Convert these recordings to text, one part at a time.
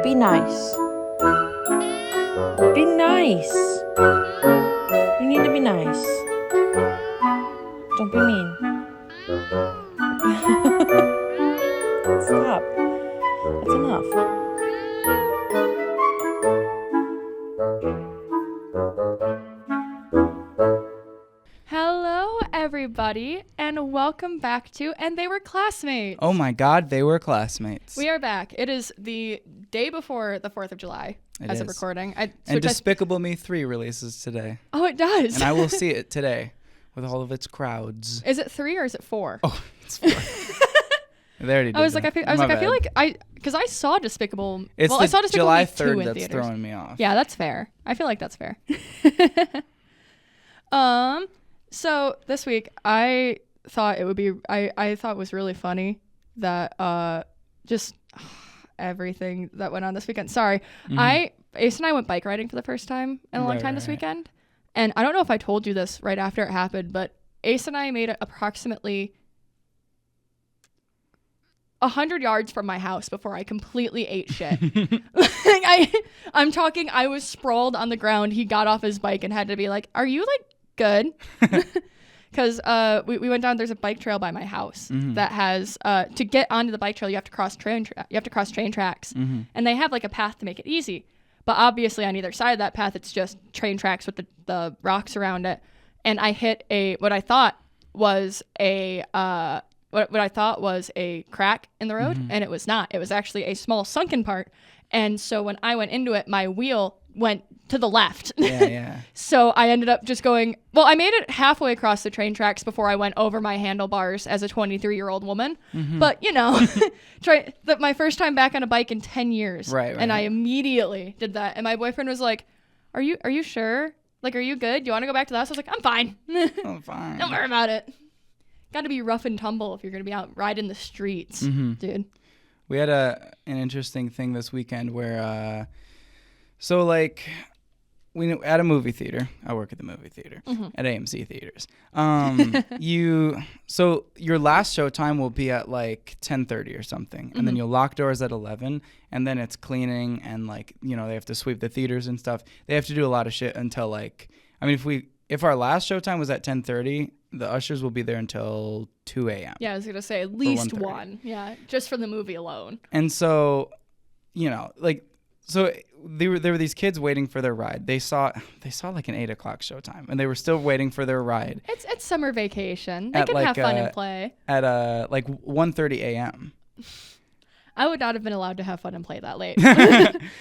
Be nice. Be nice. You need to be nice. Don't be mean. Stop. That's enough. Hello, everybody, and welcome back to And They Were Classmates. Oh my God, they were classmates. We are back. It is the day before the 4th of July as of recording. And Despicable Me 3 releases today. Oh, it does. And I will see it today with all of its crowds. Is it 3 or is it 4? Oh, it's 4. They already did I was like, because I saw Despicable. It's I saw Despicable July Me 2 3rd in that's theaters. throwing me off. Yeah, that's fair. I feel like that's fair. So this week I thought it was really funny that just everything that went on this weekend. Sorry. Mm-hmm. Ace and I went bike riding for the first time in a long time this weekend. And I don't know if I told you this right after it happened, but Ace and I made it approximately 100 yards from my house before I completely ate shit. I'm talking, I was sprawled on the ground. He got off his bike and had to be like, "Are you like good?" Because we went down. There's a bike trail by my house that has to get onto the bike trail. You have to cross train tracks, and they have like a path to make it easy. But obviously, on either side of that path, it's just train tracks with the rocks around it. And I hit what I thought was a crack in the road, and it was not. It was actually a small sunken part. And so when I went into it, my wheel went to the left. Yeah. So I ended up just going, I made it halfway across the train tracks before I went over my handlebars as a 23-year-old woman. But, my first time back on a bike in 10 years. Right. And I immediately did that. And my boyfriend was like, Are you sure? Like, are you good? Do you want to go back to the house? I was like, I'm fine. I'm fine. Don't worry about it. Got to be rough and tumble if you're going to be out riding the streets, dude. We had an interesting thing this weekend where, we at a movie theater. I work at the movie theater at AMC theaters. Your last show time will be at like 10:30 or something, and then you'll lock doors at 11, and then it's cleaning and they have to sweep the theaters and stuff. They have to do a lot of shit until if our last show time was at 10:30. The ushers will be there until 2 a.m. Yeah, I was going to say at least 1. Yeah, just from the movie alone. And so, there were these kids waiting for their ride. They saw like an 8 o'clock showtime, and they were still waiting for their ride. It's summer vacation. They can have fun and play. At 1:30 a.m. I would not have been allowed to have fun and play that late.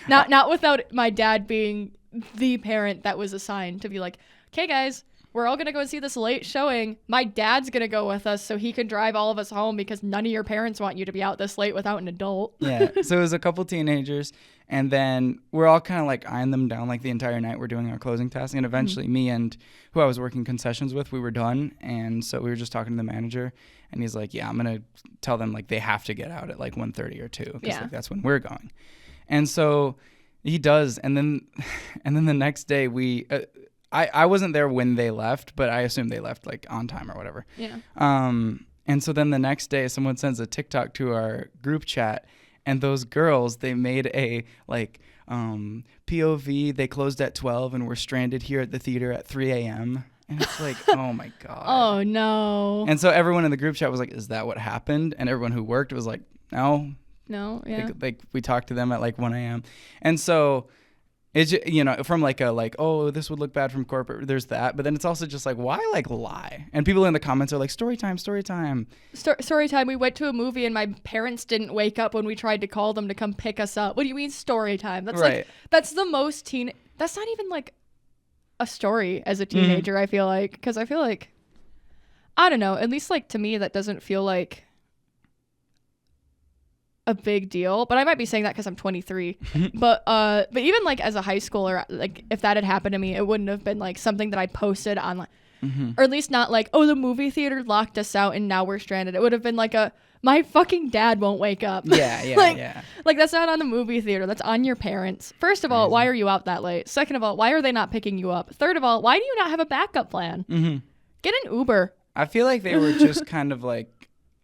not without my dad being the parent that was assigned to be like, "Okay, guys, we're all going to go and see this late showing. My dad's going to go with us so he can drive all of us home because none of your parents want you to be out this late without an adult." Yeah. So it was a couple teenagers, and then we're all kind of like eyeing them down like the entire night. We're doing our closing task, and eventually me and who I was working concessions with, we were done. And so we were just talking to the manager, and he's like, "Yeah, I'm going to tell them like they have to get out at like 1:30 or 2 because that's when we're going." And so he does. And then the next day I wasn't there when they left, but I assume they left like on time or whatever. Yeah. And so then the next day someone sends a TikTok to our group chat, and those girls, they made a POV, they closed at 12 and we're stranded here at the theater at 3 a.m. And it's like, oh my God. Oh no. And so everyone in the group chat was like, "Is that what happened?" And everyone who worked was like, No, yeah. Like we talked to them at like 1 a.m. And so it's, from oh, this would look bad from corporate. There's that. But then it's also just like, why lie? And people in the comments are like, story time. Story time. We went to a movie and my parents didn't wake up when we tried to call them to come pick us up. What do you mean story time? That's right. That's the most that's not even like a story as a teenager, I feel like. Because I feel like, I don't know, at least like to me, that doesn't feel like a big deal, but I might be saying that because I'm 23. but even like as a high schooler, like if that had happened to me, it wouldn't have been like something that I posted on, or at least not like, "Oh, the movie theater locked us out and now we're stranded." It would have been like my fucking dad won't wake up. Yeah. Like that's not on the movie theater. That's on your parents. First of all, why are you out that late? Second of all, why are they not picking you up? Third of all, why do you not have a backup plan? Get an Uber. I feel like they were just kind of like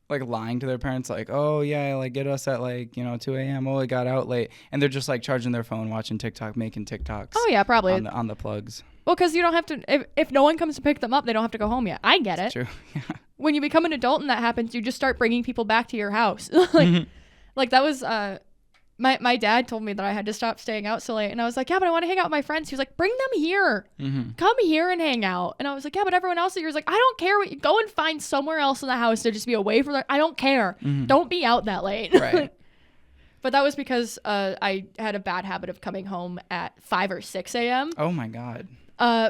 like lying to their parents, like, oh yeah, like get us at like 2 a.m. Oh, I got out late, and they're just like charging their phone, watching TikTok, making TikToks. Oh yeah, probably on the plugs. Well, because you don't have to. If no one comes to pick them up, they don't have to go home yet. I get it. True. Yeah. When you become an adult and that happens, you just start bringing people back to your house. Like that was my dad told me that I had to stop staying out so late, and I was like, yeah, but I want to hang out with my friends. He was like, bring them here. Come here and hang out. And I was like, yeah, but everyone else here is like, I don't care what you go and find somewhere else in the house to just be away from I don't care. Don't be out that late. Right. But that was because I had a bad habit of coming home at 5 or 6 a.m. Oh my God.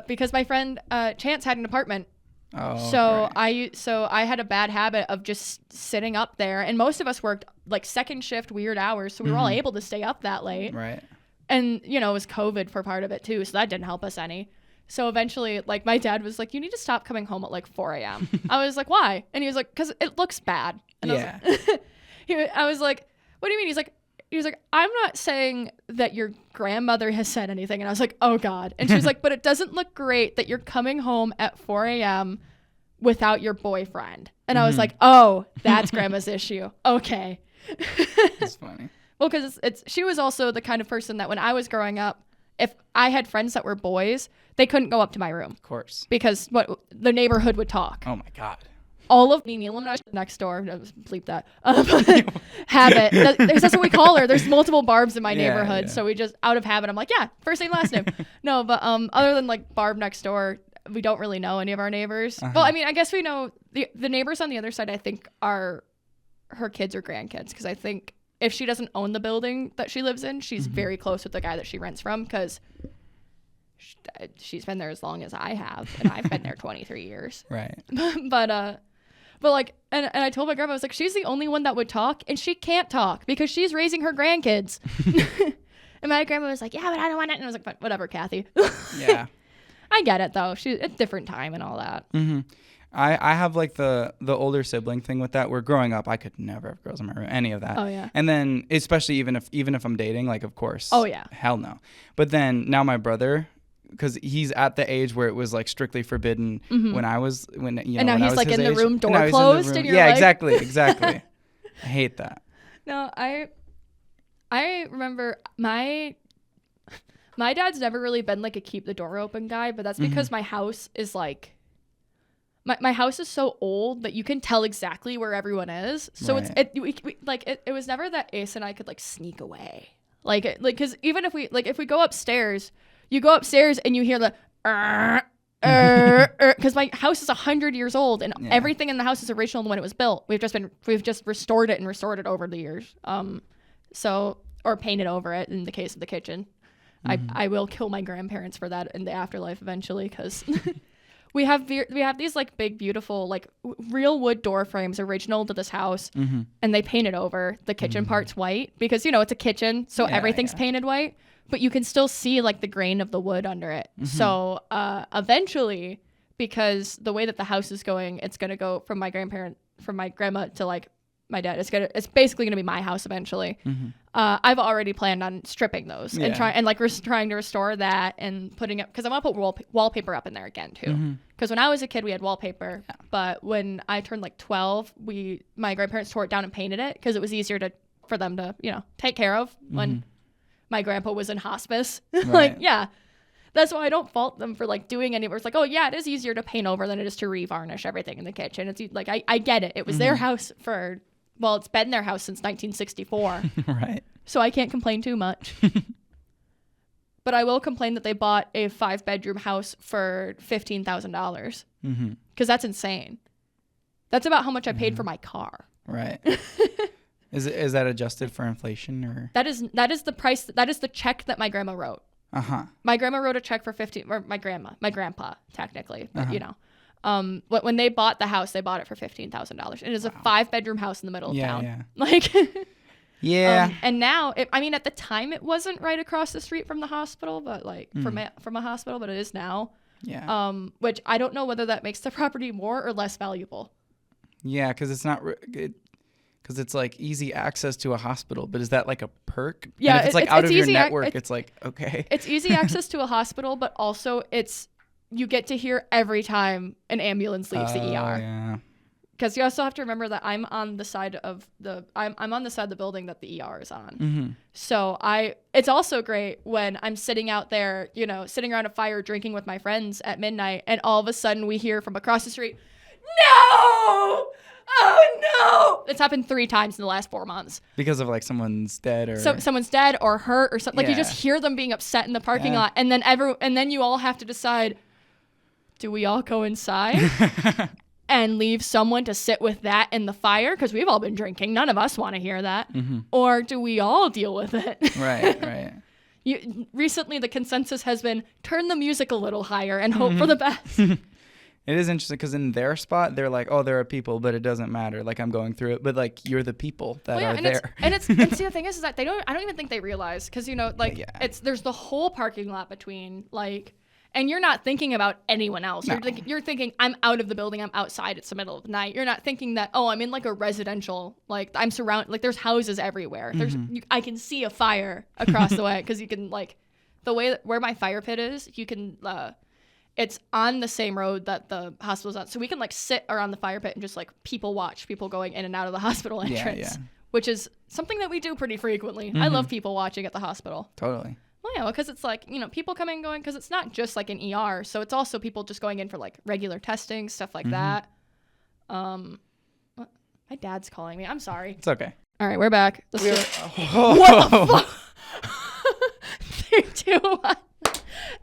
Because my friend Chance had an apartment. Oh. So right. I had a bad habit of just sitting up there, and most of us worked like second shift weird hours, so we were all able to stay up that late. Right. And it was COVID for part of it too, so that didn't help us any. So eventually, like, my dad was like, you need to stop coming home at like 4 a.m. I was like, why? And he was like, because it looks bad. And yeah. I was like, what do you mean? He was like, I'm not saying that your grandmother has said anything. And I was like, oh God. And she was like, but it doesn't look great that you're coming home at 4 a.m. without your boyfriend. And I was like, oh, that's grandma's issue. Okay. That's funny. Well, because she was also the kind of person that when I was growing up, if I had friends that were boys, they couldn't go up to my room. Of course. Because the neighborhood would talk. Oh my God. All of Nolynn next door, bleep that, habit. That's what we call her. There's multiple Barbs in my neighborhood. Yeah. So we just, out of habit, I'm like, yeah, first name, last name. No, but other than like Barb next door, we don't really know any of our neighbors. Well, I mean, I guess we know the neighbors on the other side, I think, are her kids or grandkids. Because I think if she doesn't own the building that she lives in, she's very close with the guy that she rents from. Because she's been there as long as I have. And I've been there 23 years. Right. But like, and I told my grandma, I was like, she's the only one that would talk, and she can't talk because she's raising her grandkids. And my grandma was like, yeah, but I don't want it. And I was like, whatever, Kathy. Yeah. I get it though. It's a different time and all that. I have like the older sibling thing with that, where growing up I could never have girls in my room, any of that. Oh yeah. And then especially even if I'm dating, like, of course. Oh yeah. Hell no. But then now my brother, because he's at the age where it was like strictly forbidden when I was and now he's like in the room, door closed, and you're yeah, like... exactly. I hate that. No, I remember my dad's never really been like a keep the door open guy, but that's because my house is like my house is so old that you can tell exactly where everyone is. So right. it was never that Ace and I could like sneak away. Like because even if we go upstairs. You go upstairs and you hear the because my house is 100 years old and everything in the house is original when it was built. We've just restored it over the years. Or painted over it in the case of the kitchen. I will kill my grandparents for that in the afterlife eventually because we have these like big beautiful like real wood door frames original to this house and they painted over the kitchen parts white because it's a kitchen so everything's painted white. But you can still see like the grain of the wood under it. So eventually, because the way that the house is going, it's gonna go from my grandma to like my dad. It's basically gonna be my house eventually. I've already planned on stripping those and trying to restore that and putting up because I want to put wallpaper up in there again too. Because when I was a kid, we had wallpaper, but when I turned like 12, my grandparents tore it down and painted it because it was easier for them to take care of when. My grandpa was in hospice. Right. That's why I don't fault them for like doing any. It's like, oh yeah, it is easier to paint over than it is to revarnish everything in the kitchen. It's like I get it. It was their house it's been their house since 1964. Right. So I can't complain too much. But I will complain that they bought a 5-bedroom house for $15,000 because that's insane. That's about how much I paid for my car. Right. Is that adjusted for inflation or? That is the price. That is the check that my grandma wrote. My grandma wrote a check for 15. Or my grandpa technically, but when they bought the house, they bought it for $15,000. It is a 5-bedroom house in the middle of town. Yeah. Like. Yeah. And now, at the time, it wasn't right across the street from the hospital, but like from a hospital, but it is now. Yeah. Which I don't know whether that makes the property more or less valuable. Yeah, because it's not. Because it's like easy access to a hospital, but is that like a perk? Yeah, and if it's like out of your network, it's like, okay. It's easy access to a hospital, but also you get to hear every time an ambulance leaves the ER. Yeah. because you also have to remember that I'm on the side of the building that the ER is on. Mm-hmm. So it's also great when I'm sitting out there, you know, sitting around a fire drinking with my friends at midnight, and all of a sudden we hear from across the street, "No! Oh no!" It's happened 3 times in the last 4 months. Because of like someone's dead or someone's dead or hurt or something. Like you just hear them being upset in the parking lot, and then you all have to decide, do we all go inside and leave someone to sit with that in the fire? Because we've all been drinking. None of us want to hear that. Mm-hmm. Or do we all deal with it? Right. Recently, the consensus has been turn the music a little higher and hope for the best. It is interesting because in their spot, they're like, oh, there are people, but it doesn't matter. Like, I'm going through it. But, like, you're the people that are there. And see, the thing is that I don't even think they realize. Because, you know, like, there's the whole parking lot between, like, and you're not thinking about anyone else. No. You're thinking, I'm out of the building. I'm outside. It's the middle of the night. You're not thinking that, oh, I'm in, like, a residential, like, I'm surrounded, like, there's houses everywhere. I can see a fire across the way because you can, like, the way where my fire pit is, you can, it's on the same road that the hospital's on. So we can like sit around the fire pit and just like people watch people going in and out of the hospital entrance, which is something that we do pretty frequently. I love people watching at the hospital. Totally. Well, yeah, because it's like, you know, people coming and going, because it's not just like an ER. So it's also people just going in for like regular testing, stuff like that. My dad's calling me. I'm sorry. It's okay. All right, we're back. Let's do it. What the fuck? 3, 2, 1.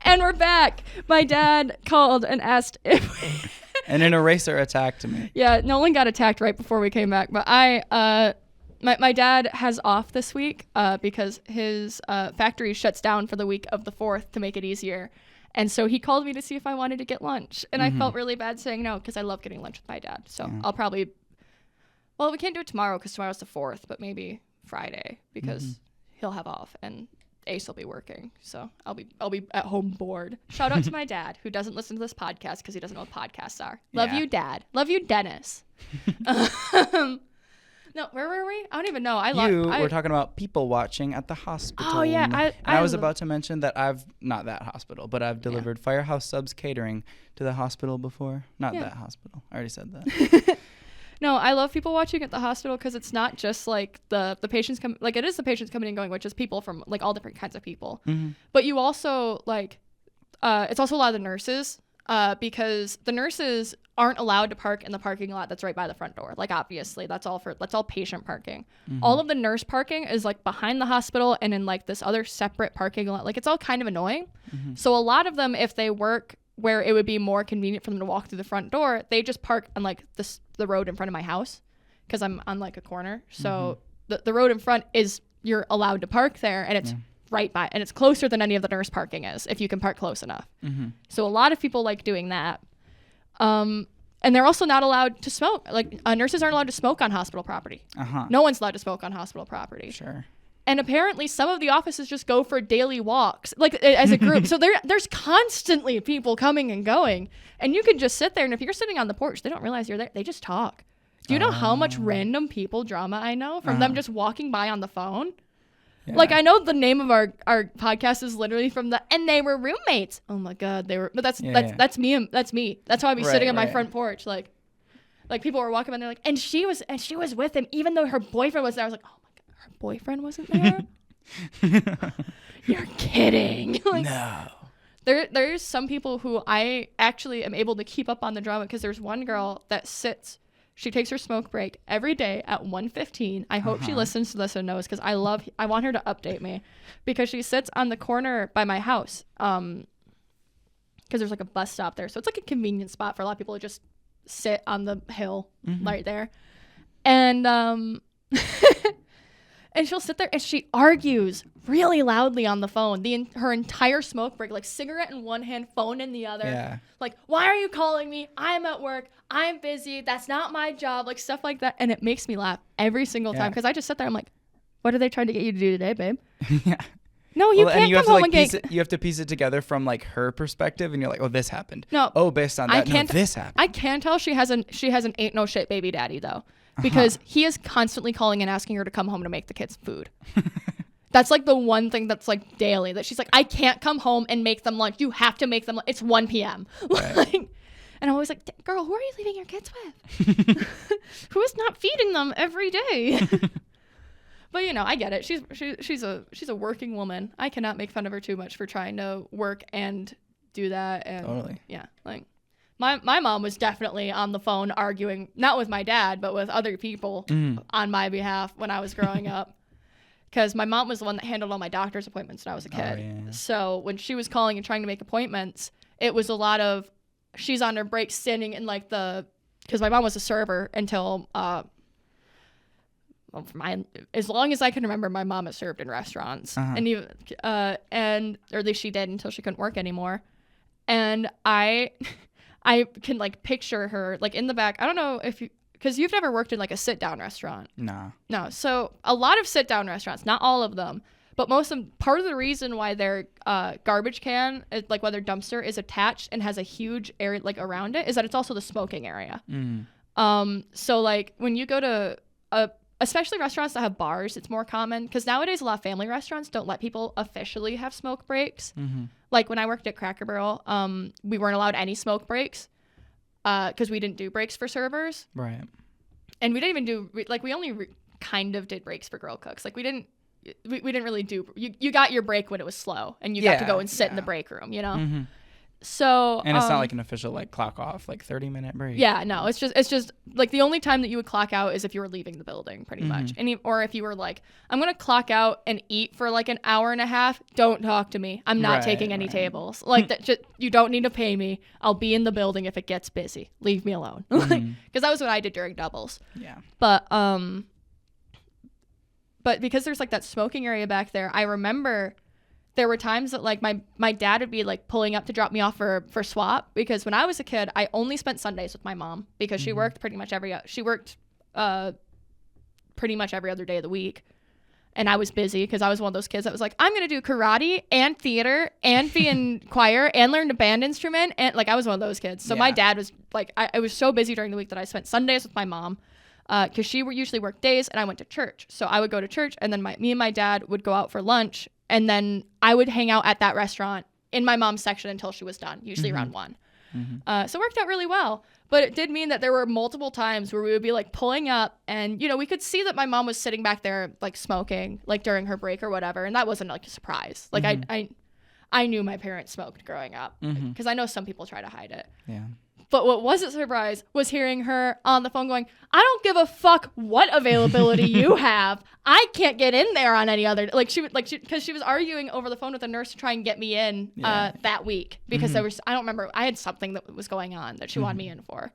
And we're back. My dad called and asked if and an eraser attacked me. Yeah, Nolynn got attacked right before we came back. But my dad has off this week because his factory shuts down for the week of the 4th to make it easier. And so he called me to see if I wanted to get lunch. And I felt really bad saying no because I love getting lunch with my dad. So I'll probably, we can't do it tomorrow because tomorrow's the 4th, but maybe Friday because he'll have off and Ace will be working, so I'll be at home bored. Shout out to my dad who doesn't listen to this podcast because he doesn't know what podcasts are. Love you, Dad. Love you, Dennis. No, where were we? I don't even know. We're talking about people watching at the hospital. Oh yeah, I was about to mention that I've not that hospital, but I've delivered Firehouse Subs catering to the hospital before. Not that hospital. I already said that. No, I love people watching at the hospital because it's not just like the patients come, like it is the patients coming and going, which is people from like all different kinds of people. But you also like, it's also a lot of the nurses because the nurses aren't allowed to park in the parking lot that's right by the front door. Like obviously that's all patient parking. All of the nurse parking is like behind the hospital and in like this other separate parking lot. Like it's all kind of annoying. So a lot of them, if they work where it would be more convenient for them to walk through the front door, they just park on like the road in front of my house because I'm on like a corner. So the road in front is, you're allowed to park there and it's right by, and it's closer than any of the nurse parking is if you can park close enough. So a lot of people like doing that. And they're also not allowed to smoke. Like nurses aren't allowed to smoke on hospital property. No one's allowed to smoke on hospital property. Sure. And apparently some of the offices just go for daily walks, like as a group. So there's constantly people coming and going. And you can just sit there. And if you're sitting on the porch, they don't realize you're there. They just talk. Do you know how much random people drama I know from them just walking by on the phone? Yeah. Like, I know the name of our podcast is literally from and they were roommates. Oh, my God. They were. But that's me. That's me. That's why I'd be sitting on my front porch. Like people were walking by and they're like, and she was with him, even though her boyfriend was there. I was like, oh, her boyfriend wasn't there? You're kidding. Like, no. There's some people who I actually am able to keep up on the drama because there's one girl that she takes her smoke break every day at 1:15. I hope she listens to this and knows because I want her to update me because she sits on the corner by my house because there's like a bus stop there. So it's like a convenient spot for a lot of people to just sit on the hill right there. And and she'll sit there and she argues really loudly on the phone her entire smoke break, like cigarette in one hand, phone in the other. Yeah. Like, why are you calling me? I'm at work. I'm busy. That's not my job. Like stuff like that. And it makes me laugh every single time because I just sit there. I'm like, what are they trying to get you to do today, babe? Yeah. No, you can't come home and get... You have to piece it together from like her perspective and you're like, oh, this happened. No. Oh, based on that, this happened. I can tell she has an ain't no shit baby daddy though. Because he is constantly calling and asking her to come home to make the kids food. That's like the one thing that's like daily that she's like, I can't come home and make them lunch. You have to make them. It's 1 p.m. Right. Like, And I'm always like, girl, who are you leaving your kids with? Who is not feeding them every day? But you know, I get it. She's a working woman. I cannot make fun of her too much for trying to work and do that. And Totally. yeah, like my mom was definitely on the phone arguing, not with my dad, but with other people on my behalf when I was growing up. Because my mom was the one that handled all my doctor's appointments when I was a kid. Oh, yeah. So when she was calling and trying to make appointments, it was a lot of she's on her break standing in like because my mom was a server until as long as I can remember, my mom has served in restaurants, and even or at least she did until she couldn't work anymore. And I can like picture her like in the back. I don't know because you've never worked in like a sit down restaurant. Nah. No. So a lot of sit down restaurants, not all of them, but most of them, part of the reason why their garbage can, like why their dumpster is attached and has a huge area like around it, is that it's also the smoking area. So like when you go to especially restaurants that have bars, it's more common because nowadays a lot of family restaurants don't let people officially have smoke breaks. Like when I worked at Cracker Barrel, we weren't allowed any smoke breaks because we didn't do breaks for servers. Right. And we didn't even do we only kind of did breaks for grill cooks. Like we didn't really do. You got your break when it was slow, and you got to go and sit in the break room. You know. So and it's not like an official like clock off, like 30-minute break. Yeah, no, it's just like the only time that you would clock out is if you were leaving the building, pretty much, or if you were like, I'm gonna clock out and eat for like an hour and a half. Don't talk to me. I'm not taking any tables. Like that. Just, you don't need to pay me. I'll be in the building if it gets busy. Leave me alone. Because that was what I did during doubles. Yeah. But because there's like that smoking area back there, I remember there were times that like my dad would be like pulling up to drop me off for swap, because when I was a kid, I only spent Sundays with my mom because she worked pretty much every other day of the week. And I was busy because I was one of those kids that was like, I'm going to do karate and theater and be in choir and learn a band instrument. And like, I was one of those kids. So my dad was like, I was so busy during the week that I spent Sundays with my mom because she usually worked days and I went to church. So I would go to church and then me and my dad would go out for lunch. And then I would hang out at that restaurant in my mom's section until she was done, usually around 1. So it worked out really well. But it did mean that there were multiple times where we would be like pulling up and, you know, we could see that my mom was sitting back there like smoking like during her break or whatever. And that wasn't like a surprise. Like I knew my parents smoked growing up because I know some people try to hide it. Yeah. But what wasn't a surprise was hearing her on the phone going, I don't give a fuck what availability you have. I can't get in there on any other. Because she was arguing over the phone with a nurse to try and get me in that week because there was, I don't remember, I had something that was going on that she wanted me in for.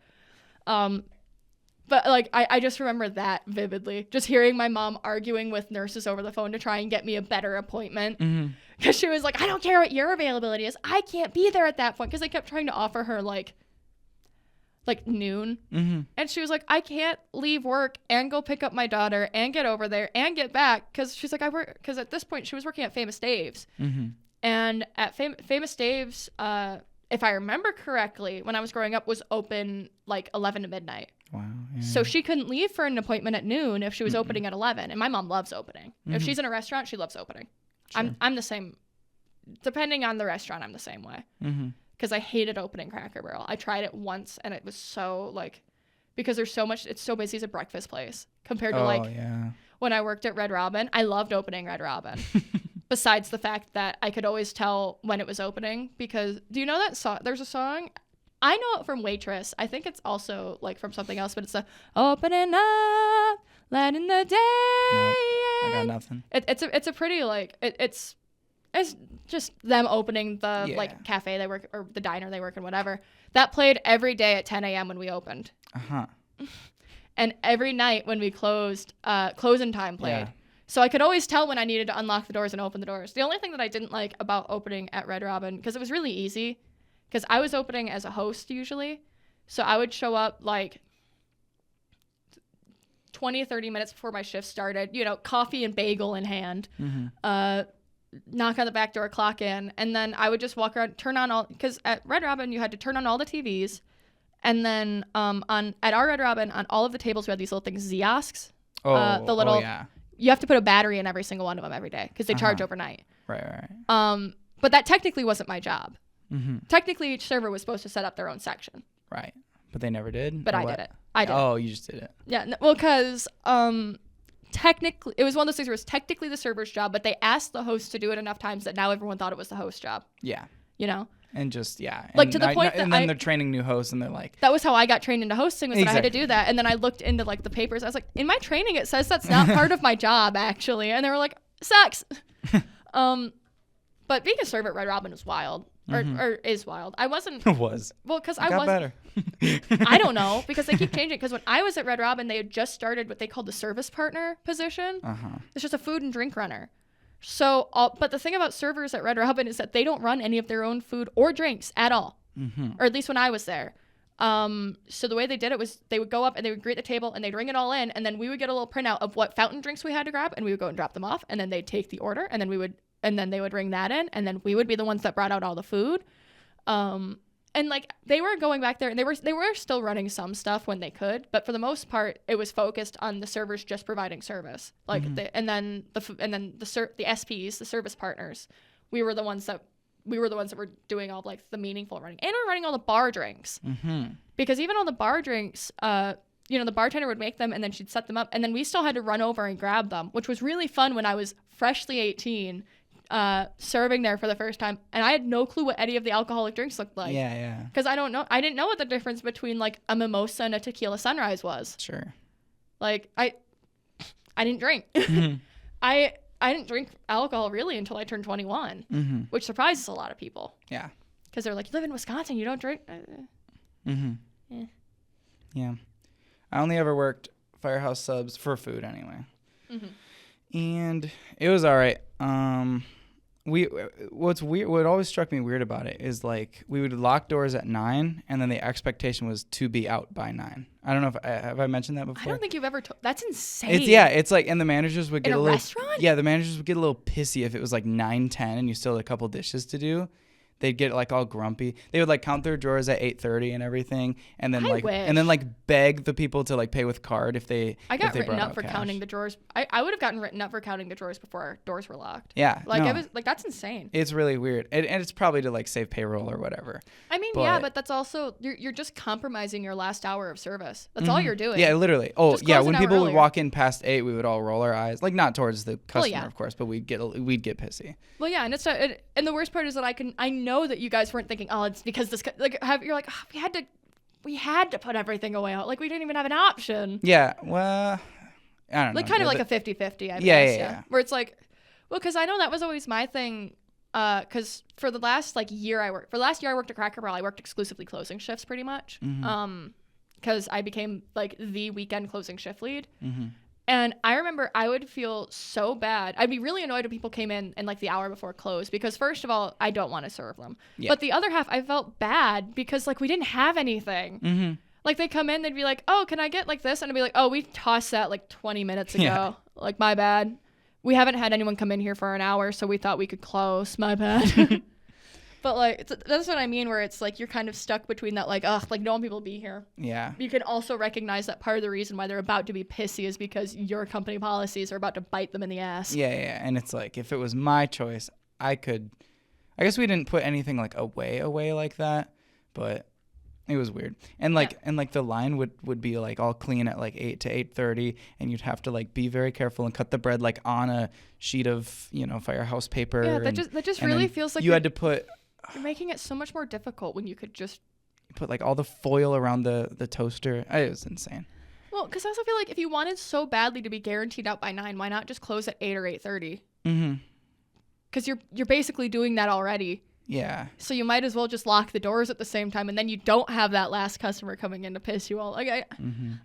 But like, I just remember that vividly, just hearing my mom arguing with nurses over the phone to try and get me a better appointment. Because she was like, I don't care what your availability is. I can't be there at that point. Because I kept trying to offer her like noon. And she was like, I can't leave work and go pick up my daughter and get over there and get back. Because she's like, I work, because at this point she was working at Famous Dave's. And at Famous Dave's, if I remember correctly, when I was growing up, was open like 11 to midnight. Wow. Yeah. So she couldn't leave for an appointment at noon if she was opening at 11. And my mom loves opening. If she's in a restaurant, she loves opening. Sure. I'm the same. Depending on the restaurant, I'm the same way. Because I hated opening Cracker Barrel. I tried it once and it was so like, because there's so much, it's so busy as a breakfast place compared to when I worked at Red Robin. I loved opening Red Robin. Besides the fact that I could always tell when it was opening, because do you know that song? There's a song, I know it from Waitress. I think it's also like from something else, but it's a opening up, letting the day. Nope, I got nothing. It's a pretty like, it's just them opening the like cafe they work or the diner they work in, whatever. That played every day at 10 a.m. when we opened. And every night when we closed, closing time played. Yeah. So I could always tell when I needed to unlock the doors and open the doors. The only thing that I didn't like about opening at Red Robin, because it was really easy, because I was opening as a host usually. So I would show up like 20 or 30 minutes before my shift started, you know, coffee and bagel in hand. Knock on the back door, clock in, and then I would just walk around, turn on all, because at Red Robin you had to turn on all the TVs, and then at our Red Robin on all of the tables we had these little things, Ziosks. You have to put a battery in every single one of them every day because they charge overnight. Right. But that technically wasn't my job. Technically each server was supposed to set up their own section. Right. But they never did? But Or I what? did it. I did it. Oh, you just did it. Yeah, well, because technically, it was one of those things where it was technically the server's job, but they asked the host to do it enough times that now everyone thought it was the host's job. Yeah. You know? And just, yeah. Like, And to the point that and then they're training new hosts, and they're like... That was how I got trained into hosting, was that I had to Exactly. do that. And then I looked into, like, the papers. I was like, in my training, it says that's not part of my job, actually. And they were like, sucks. But being a server at Red Robin was wild. Or is wild. I wasn't... It was. Well, because It I got wasn't... better. I don't know, because they keep changing. Because when I was at Red Robin, they had just started what they called the service partner position. It's just a food and drink runner. So, but the thing about servers at Red Robin is that they don't run any of their own food or drinks at all. Or at least when I was there. So the way they did it was they would go up and they would greet the table and they'd ring it all in, and then we would get a little printout of what fountain drinks we had to grab, and we would go and drop them off, and then they'd take the order, and then they would ring that in, and then we would be the ones that brought out all the food. And like they were going back there, and they were still running some stuff when they could, but for the most part, it was focused on the servers just providing service. Like the SPs, the service partners, we were the ones that were doing all like the meaningful running, and we're running all the bar drinks. Because even all the bar drinks, the bartender would make them, and then she'd set them up, and then we still had to run over and grab them, which was really fun when I was freshly 18. Serving there for the first time, and I had no clue what any of the alcoholic drinks looked like. Yeah. Because I didn't know what the difference between like a mimosa and a tequila sunrise was. Sure. Like I didn't drink. I didn't drink alcohol really until I turned 21, which surprises a lot of people. Yeah. Because they're like, you live in Wisconsin, you don't drink. Yeah. I only ever worked Firehouse Subs for food anyway. And it was all right. What's weird, what always struck me weird about it is like we would lock doors at 9, and then the expectation was to be out by 9. I don't know if have I mentioned that before. I don't think you've ever that's insane. It's like, and the managers would get in a a little restaurant. Yeah, the managers would get a little pissy if it was like 9:10 and you still had a couple dishes to do. They'd get like all grumpy. They would like count their drawers at 8:30 and everything, and then beg the people to like pay with card if they. I got if they written brought up out for cash. counting the drawers. I would have gotten written up for counting the drawers before our doors were locked. Yeah, like no. I was like, that's insane. It's really weird, and it's probably to like save payroll or whatever. I mean, but that's also you're just compromising your last hour of service. That's all you're doing. Yeah, literally. Oh, Just yeah. close When an hour people would earlier. walk in past 8, we would all roll our eyes, like not towards the customer, yeah. of course, but we'd get pissy. Well, yeah, and it's not, and the worst part is that I know that you guys weren't thinking, oh, it's because this you're like, oh, we had to put everything away out, like we didn't even have an option. Yeah, well, I don't know. Like kind of like a 50-50, I guess. Yeah. Where it's like, well, because I know that was always my thing. Because for the last year I worked at Cracker Barrel, I worked exclusively closing shifts pretty much. Because I became like the weekend closing shift lead. And I remember I would feel so bad. I'd be really annoyed when people came in like the hour before close, because first of all, I don't want to serve them. Yeah. But the other half, I felt bad because like we didn't have anything. Like they come in, they'd be like, oh, can I get like this? And I'd be like, oh, we tossed that like 20 minutes ago. Yeah. Like, my bad. We haven't had anyone come in here for an hour, so we thought we could close. My bad. But like that's what I mean, where it's like you're kind of stuck between that, like, ugh, like no one people be here. Yeah. You can also recognize that part of the reason why they're about to be pissy is because your company policies are about to bite them in the ass. Yeah. And it's like, if it was my choice, I guess we didn't put anything like away like that, but it was weird. And like, and like the line would be like all clean at like 8 to 8:30, and you'd have to like be very careful and cut the bread like on a sheet of, Firehouse paper. Yeah. That just really feels like you had to put. You're making it so much more difficult when you could just put like all the foil around the toaster. It was insane. Well, because I also feel like if you wanted so badly to be guaranteed out by 9, why not just close at 8 or 8:30? Because you're basically doing that already. Yeah. So you might as well just lock the doors at the same time, and then you don't have that last customer coming in to piss you off. Like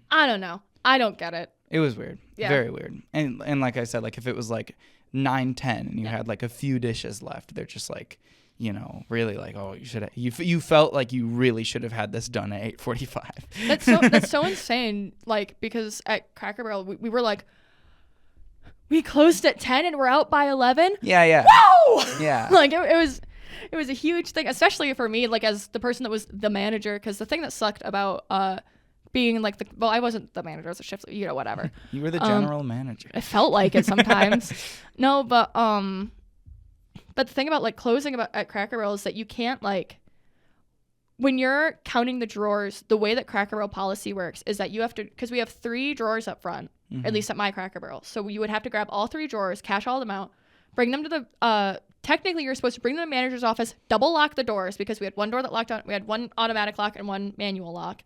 I don't know. I don't get it. It was weird. Yeah. Very weird. And like I said, like if it was like 9:10 and you had like a few dishes left, they're just like, really like, oh, you felt like you really should have had this done at 8:45. That's so insane. Like, because at Cracker Barrel, we were like, we closed at 10 and we're out by 11. Yeah. Whoa! Yeah. Like it was a huge thing, especially for me, like as the person that was the manager. Because the thing that sucked about being like I wasn't the manager, I was a shift, whatever. You were the general manager. It felt like it sometimes. No, but the thing about like closing at Cracker Barrel is that you can't like, when you're counting the drawers, the way that Cracker Barrel policy works is that you have to, because we have 3 drawers up front, at least at my Cracker Barrel. So you would have to grab all 3 drawers, cash all of them out, bring them to the, technically you're supposed to bring them to the manager's office, double lock the doors because we had one door that locked on, we had one automatic lock and one manual lock.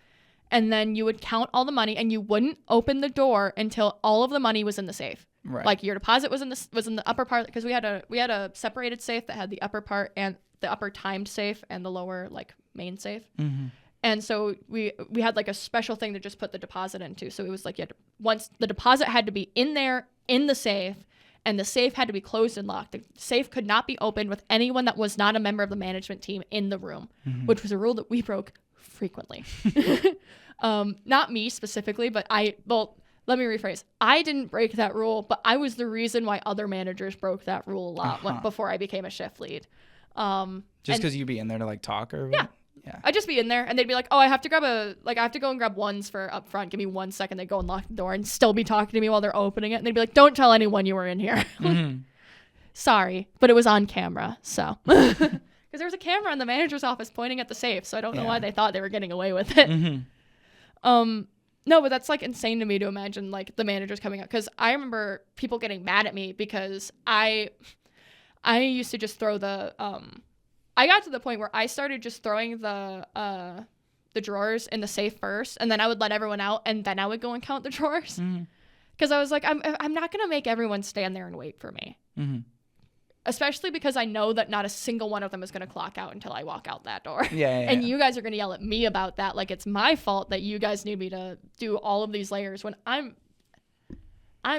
And then you would count all the money and you wouldn't open the door until all of the money was in the safe. Right. Like your deposit was in the upper part, because we had a separated safe that had the upper part and the upper timed safe and the lower like main safe. And so we had like a special thing to just put the deposit into. So it was like once the deposit had to be in there in the safe, and the safe had to be closed and locked. The safe could not be opened with anyone that was not a member of the management team in the room, which was a rule that we broke frequently. Not me specifically, but let me rephrase. I didn't break that rule, but I was the reason why other managers broke that rule a lot before I became a shift lead. Just because you'd be in there to like talk or yeah. I'd just be in there and they'd be like, oh, I have to go and grab ones for up front. Give me 1 second. They'd go and lock the door and still be talking to me while they're opening it. And they'd be like, don't tell anyone you were in here. Sorry, but it was on camera. So, because there was a camera in the manager's office pointing at the safe. So I don't know why they thought they were getting away with it. No, but that's like insane to me to imagine like the managers coming up. Because I remember people getting mad at me because I used to just throw I got to the point where I started just throwing the drawers in the safe first, and then I would let everyone out, and then I would go and count the drawers. Because I was like, I'm not gonna make everyone stand there and wait for me, especially because I know that not a single one of them is gonna clock out until I walk out that door. And you guys are gonna yell at me about that, like it's my fault that you guys need me to do all of these layers when I'm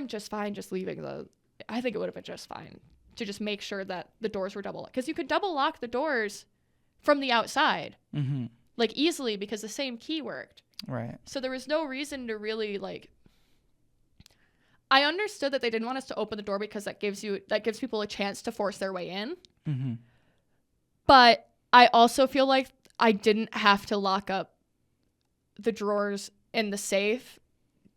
just fine just leaving I think it would have been just fine to just make sure that the doors were double locked. Because you could double lock the doors from the outside, like easily, because the same key worked. Right. So there was no reason to really like. I understood that they didn't want us to open the door because that gives people a chance to force their way in. But I also feel like I didn't have to lock up the drawers in the safe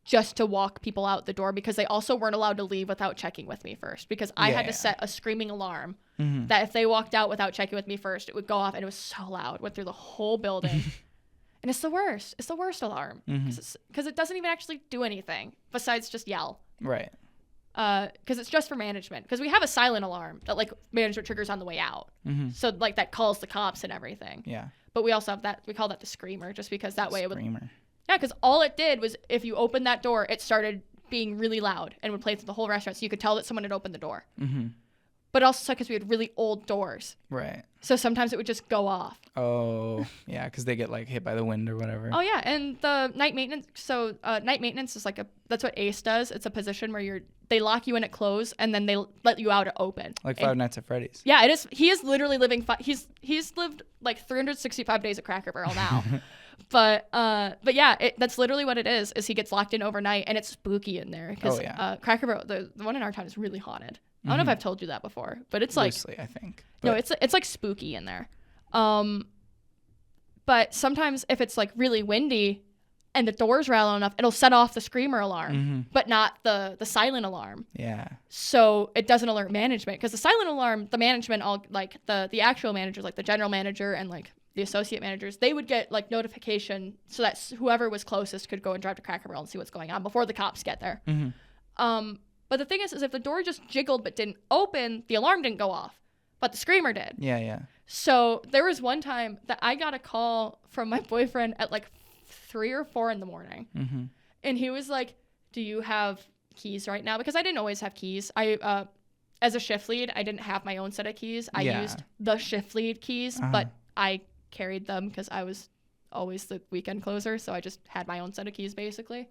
just to walk people out the door, because they also weren't allowed to leave without checking with me first, because I had to set a screaming alarm that if they walked out without checking with me first, it would go off, and it was so loud, went through the whole building. And it's the worst alarm, because it doesn't even actually do anything besides just yell. Right. Because it's just for management, because we have a silent alarm that like management triggers on the way out, so like that calls the cops and everything. But we also have that, we call that the screamer, just because that way it would. Yeah, because all it did was if you opened that door, it started being really loud and would play through the whole restaurant, so you could tell that someone had opened the door. But also because we had really old doors. Right. So sometimes it would just go off. Oh, yeah, because they get like hit by the wind or whatever. Oh, yeah, and the night maintenance. So night maintenance is like that's what ACE does. It's a position where they lock you in at close and then they let you out at open. Like Five Nights at Freddy's. Yeah, it is. He is literally living. He's lived like 365 days at Cracker Barrel now. But yeah, that's literally what it is he gets locked in overnight, and it's spooky in there because Cracker Barrel, the one in our town, is really haunted. I don't know if I've told you that before, but it's like loosely, I think. No, it's like spooky in there. But sometimes if it's like really windy and the doors rattle enough, it'll set off the screamer alarm, but not the silent alarm. Yeah. So it doesn't alert management, because the silent alarm, the management, all like the actual managers, like the general manager and like the associate managers, they would get like notification so that whoever was closest could go and drive to Cracker Barrel and see what's going on before the cops get there. But the thing is if the door just jiggled but didn't open, the alarm didn't go off, but the screamer did. Yeah. So there was one time that I got a call from my boyfriend at like 3 or 4 in the morning, and he was like, "Do you have keys right now?" Because I didn't always have keys. As a shift lead, I didn't have my own set of keys. I used the shift lead keys, but I carried them because I was always the weekend closer, so I just had my own set of keys basically.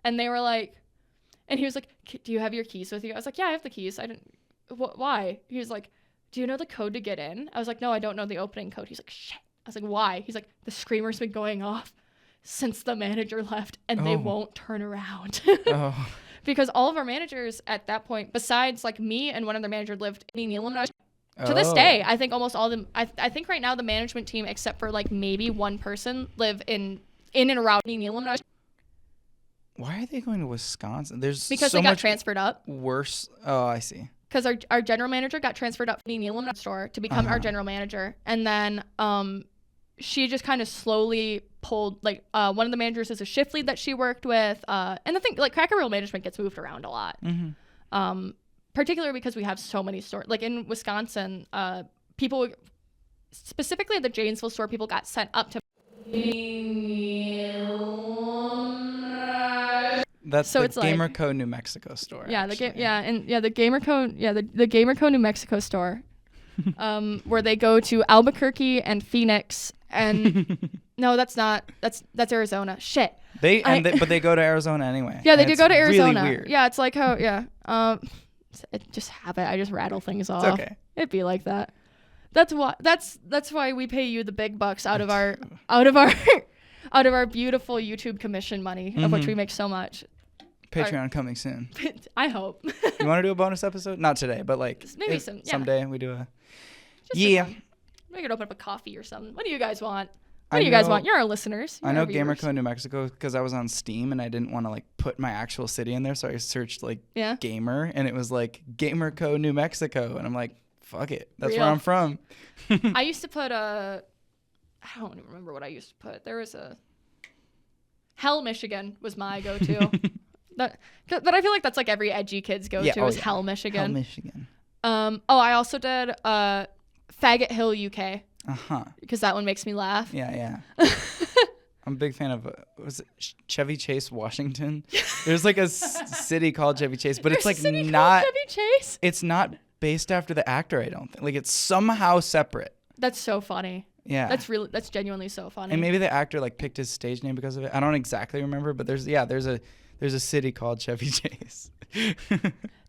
And they were like, and he was like, "Do you have your keys with you?" I was like, "Yeah, I have the keys." I didn't. Why? He was like, "Do you know the code to get in?" I was like, "No, I don't know the opening code." He's like, "Shit." I was like, "Why?" He's like, "The screamer's been going off since the manager left, and they won't turn around." Because all of our managers at that point, besides like me and one other manager, lived in Nolynn. To this day, I think almost all of them. I think right now the management team, except for like maybe one person, live in and around Nolynn. Why are they going to Wisconsin? Because they got transferred up. Worse. Oh, I see. Because our general manager got transferred up from the Nolynn store to become our general manager, and then she just kind of slowly pulled, like, one of the managers is a shift lead that she worked with. And the thing, like, Cracker Barrel management gets moved around a lot. Particularly because we have so many stores. Like, in Wisconsin, people, specifically at the Janesville store, people got sent up to. That's So the it's like- Gamerco, New Mexico store. Yeah, actually. the Gamerco, New Mexico store, where they go to Albuquerque and Phoenix, and no, that's Arizona. Shit. But they go to Arizona anyway. Yeah, they and do it's go to Arizona. Really weird. Yeah, it's like how just have it. I just rattle things off. It's okay. It'd be like that. That's why we pay you the big bucks out of our beautiful YouTube commission money, of which we make so much. Patreon coming soon. I hope. You want to do a bonus episode? Not today, but like Maybe someday we do a. Just we could open up a coffee or something. What do you guys want? What do you guys want? You're our listeners. I know Gamerco, New Mexico, because I was on Steam and I didn't want to like put my actual city in there, so I searched like gamer, and it was like Gamerco, New Mexico, and I'm like, fuck it, that's where I'm from. I used to put I don't even remember what I used to put. There was a Hell, Michigan was my go-to. But I feel like that's like every edgy kid's go-to is Hell, Michigan. Hell, Michigan. I also did Faggot Hill, UK. Because that one makes me laugh. Yeah. I'm a big fan of was it Chevy Chase, Washington? There's like a city called Chevy Chase, but it's like not Chevy Chase. It's not based after the actor, I don't think. Like it's somehow separate. That's so funny. Yeah. That's genuinely so funny. And maybe the actor like picked his stage name because of it. I don't exactly remember, but there's a city called Chevy Chase.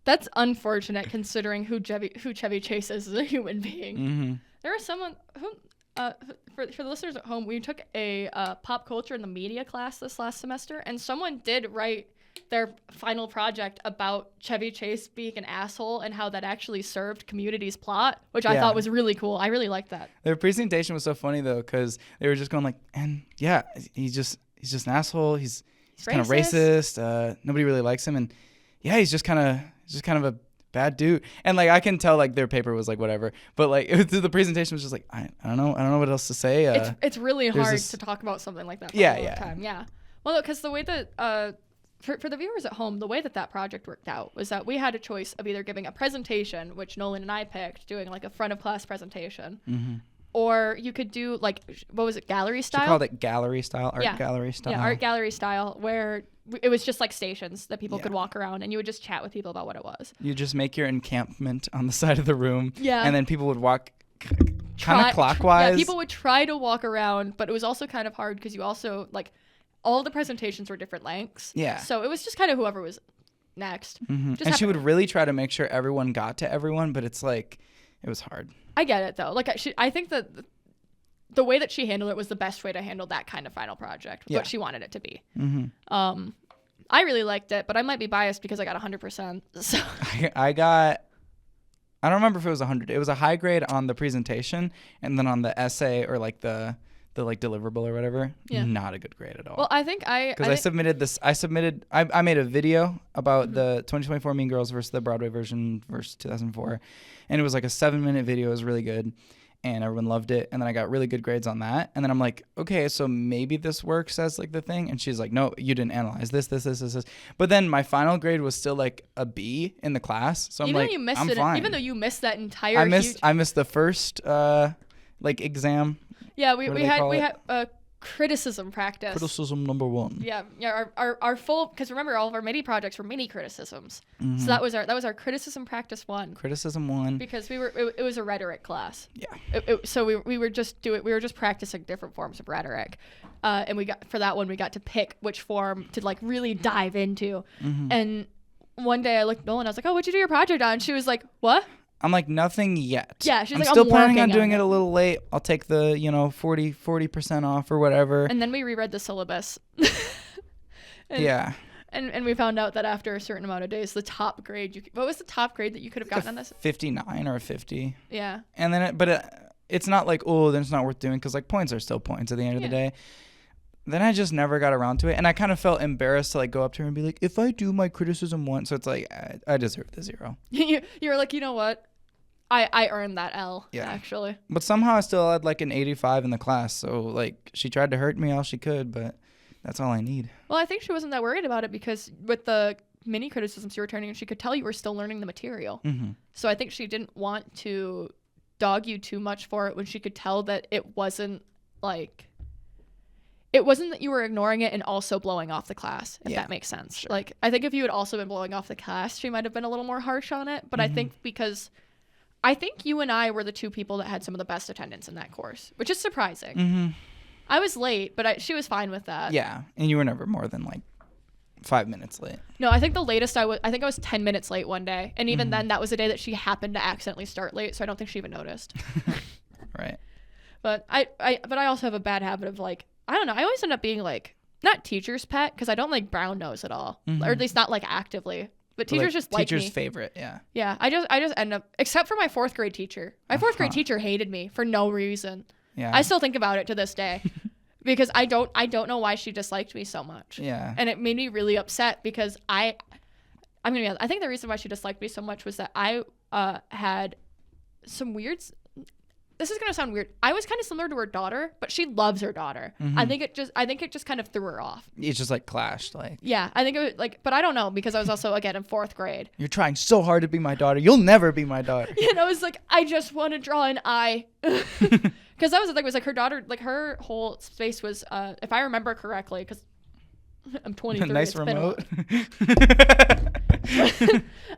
That's unfortunate considering who Chevy Chase is as a human being. There was someone who, for the listeners at home, we took a pop culture and the media class this last semester, and someone did write their final project about Chevy Chase being an asshole and how that actually served Community's plot, which I thought was really cool. I really liked that. Their presentation was so funny though, because they were just going like, and yeah, he's just an asshole. He's kind of racist. Nobody really likes him, and yeah, he's just kind of a bad dude. And like I can tell like their paper was like whatever, but like the presentation was just like I don't know what else to say. It's really hard to talk about something like that for a long time. Yeah. Well, because the way that for the viewers at home, the way that project worked out was that we had a choice of either giving a presentation, which Nolynn and I picked, doing like a front of class presentation. Or you could do like, what was it, gallery style? She called it gallery style, gallery style. Yeah, art gallery style, where it was just like stations that people could walk around, and you would just chat with people about what it was. You just make your encampment on the side of the room. Yeah. And then people would walk kind of clockwise. Yeah, people would try to walk around, but it was also kind of hard because you also, like, all the presentations were different lengths. Yeah. So it was just kind of whoever was next. And she would really try to make sure everyone got to everyone, but it's like, it was hard. I get it though. Like I think that the way that she handled it was the best way to handle that kind of final project, what she wanted it to be. I really liked it, but I might be biased because I got 100%. So I don't remember if it was 100. It was a high grade on the presentation, and then on the essay or like the like deliverable or whatever, not a good grade at all. Well, I think I made a video about the 2024 Mean Girls versus the Broadway version versus 2004, and it was like a 7-minute video. It was really good, and everyone loved it. And then I got really good grades on that. And then I'm like, okay, so maybe this works as like the thing. And she's like, no, you didn't analyze this. But then my final grade was still like a B in the class. So I'm like, I'm fine. Even though you missed that entire I missed the first like exam. Yeah, we had criticism practice. Criticism number 1. Yeah, our full, because remember all of our mini projects were mini criticisms. So that was our criticism practice 1. Criticism 1. Because it was a rhetoric class. Yeah. So we were just practicing different forms of rhetoric, and we got to pick which form to like really dive into. And one day I looked at Nolynn, I was like, oh, what'd you do your project on? And she was like, what? I'm like, nothing yet. Yeah, she's like, still planning on doing it a little late. I'll take the 40% off or whatever. And then we reread the syllabus. Yeah. And we found out that after a certain amount of days, the top grade what was the top grade that you could have gotten on this? 59 or a 50. Yeah. And then it's not like, then it's not worth doing, because like points are still points at the end of the day. Then I just never got around to it, and I kind of felt embarrassed to like go up to her and be like, if I do my criticism once, so it's like I deserve the 0. You were like, you know what? I earned that L, Yeah. actually. But somehow I still had like an 85 in the class. So like she tried to hurt me all she could, but that's all I need. Well, I think she wasn't that worried about it because with the mini criticisms you were turning, she could tell you were still learning the material. Mm-hmm. So I think she didn't want to dog you too much for it when she could tell that it wasn't that you were ignoring it and also blowing off the class, if that makes sense. Sure. Like, I think if you had also been blowing off the class, she might have been a little more harsh on it. But I think I think you and I were the two people that had some of the best attendance in that course, which is surprising. Mm-hmm. I was late, but she was fine with that. Yeah, and you were never more than like 5 minutes late. No, I think the latest I think I was 10 minutes late one day. And even then, that was a day that she happened to accidentally start late, so I don't think she even noticed. Right. But I also have a bad habit of like, I don't know, I always end up being like, not teacher's pet, because I don't like brown nose at all. Or at least not like actively. But teachers just like me. Teacher's favorite, yeah. Yeah, I just end up, except for my 4th grade teacher. My 4th grade teacher hated me for no reason. Yeah. I still think about it to this day. Because I don't know why she disliked me so much. Yeah. And it made me really upset because I think the reason why she disliked me so much was that I had some weird. This is gonna sound weird. I was kind of similar to her daughter, but she loves her daughter. Mm-hmm. I think it just kind of threw her off. It's just like clashed, like. Yeah, I think it was like, but I don't know because I was also again in 4th grade. You're trying so hard to be my daughter. You'll never be my daughter. And I was like, I just want to draw an eye. Because that was the thing, was like her daughter, like her whole space was, if I remember correctly, because I'm 23. Nice remote.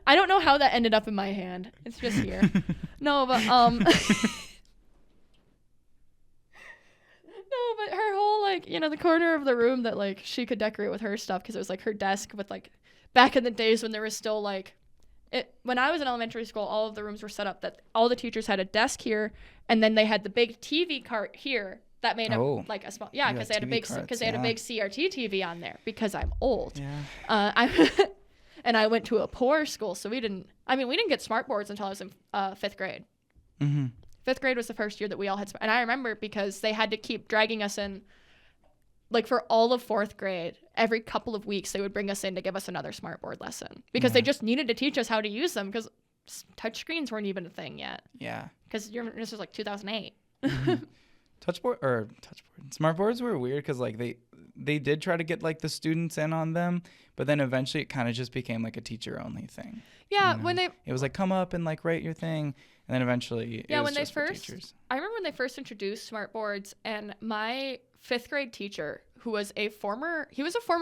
I don't know how that ended up in my hand. It's just here. No, but her whole like, the corner of the room that like she could decorate with her stuff because it was like her desk with like back in the days when there was still like when I was in elementary school, all of the rooms were set up that all the teachers had a desk here, and then they had the big TV cart here that made up like a small because they had a big CRT TV on there because I'm old. Yeah. And I went to a poor school, so we didn't get smartboards until I was in 5th grade. Mm-hmm. 5th grade was the first year that we all had, and I remember because they had to keep dragging us in. Like for all of 4th grade, every couple of weeks they would bring us in to give us another smartboard lesson because they just needed to teach us how to use them because touchscreens weren't even a thing yet. Yeah. Because this was like 2008. Mm-hmm. Smartboards were weird because like they did try to get like the students in on them, but then eventually it kind of just became like a teacher only thing. Yeah, it was like come up and like write your thing, and then eventually it was when just for teachers. I remember when they first introduced smartboards, and my 5th grade teacher, who was a former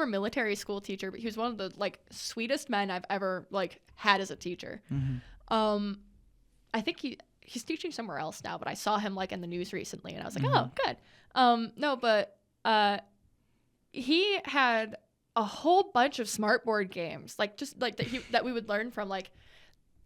military school teacher, but he was one of the like sweetest men I've ever like had as a teacher. Mm-hmm. I think he's teaching somewhere else now, but I saw him like in the news recently, and I was like, oh, good. He had a whole bunch of smartboard games, like just like that we would learn from, like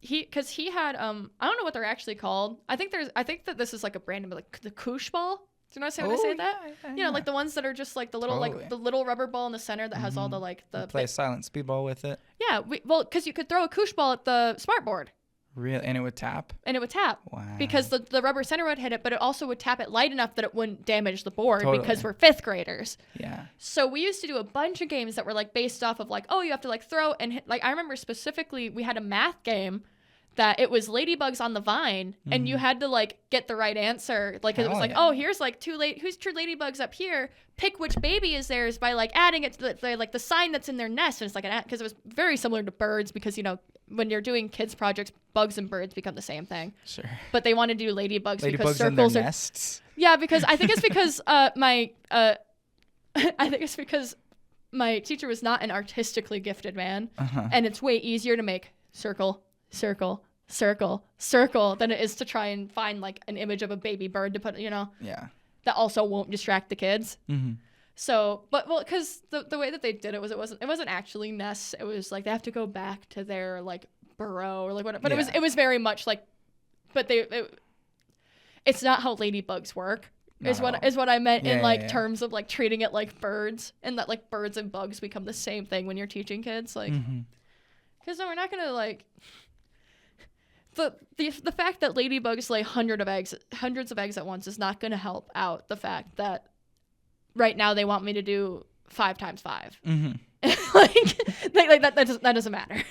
because he had I don't know what they're actually called. I think that this is like a brand name, like the koosh ball. Do you know what I say that? Yeah, like the ones that are just like the little like the little rubber ball in the center that has all the like the play silent speedball with it. Yeah, because you could throw a koosh ball at the smartboard. Really? And it would tap? Wow. Because the rubber center would hit it, but it also would tap it light enough that it wouldn't damage the board because we're 5th graders. Yeah. So we used to do a bunch of games that were like based off of like, oh, you have to like throw and hit. Like I remember specifically we had a math game that it was ladybugs on the vine, and you had to like get the right answer. Like it was like, oh, here's like two ladybugs up here. Pick which baby is theirs by like adding it to the sign that's in their nest. And it's like because it was very similar to birds because when you're doing kids projects, bugs and birds become the same thing. Sure. But they wanted to do ladybugs because circles in their nests. Yeah, because I think it's because my teacher was not an artistically gifted man, and it's way easier to make circle, circle, circle, circle than it is to try and find like an image of a baby bird to put, Yeah. that also won't distract the kids. Mm-hmm. So, because the way that they did it was it wasn't actually nests. It was like they have to go back to their like burrow or like whatever. But it was very much like, but it's not how ladybugs work. Is what I meant in like terms of like treating it like birds, and that like birds and bugs become the same thing when you're teaching kids. Like, because no, we're not gonna like. The fact that ladybugs lay hundreds of eggs at once is not going to help out the fact that right now they want me to do 5 times 5. Mm-hmm. Like that doesn't matter.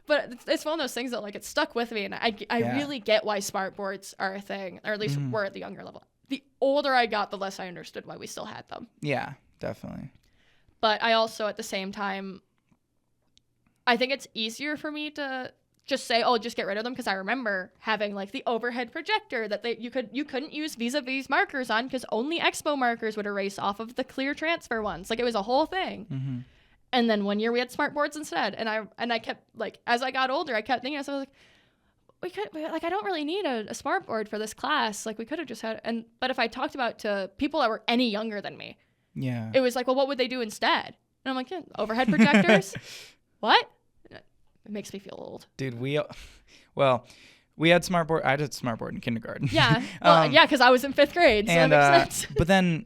but it's one of those things that like it stuck with me, and I really get why smartboards are a thing, or at least were at the younger level. The older I got, the less I understood why we still had them. Yeah, definitely. But I also, at the same time, I think it's easier for me to just say, oh, just get rid of them, because I remember having like the overhead projector that you couldn't use vis-a-vis markers on, because only Expo markers would erase off of the clear transfer ones. Like, it was a whole thing. Mm-hmm. And then one year we had smartboards instead, and I kept like, as I got older, I kept thinking, I was like, I don't really need a smartboard for this class. Like, we could have just had, but if I talked about to people that were any younger than me, yeah, it was like, well, what would they do instead? And I'm like, yeah, overhead projectors. What? It makes me feel old. Dude, we had smartboard. I did smartboard in kindergarten. Yeah. Well, yeah, because I was in 5th grade, so and, that makes sense. But then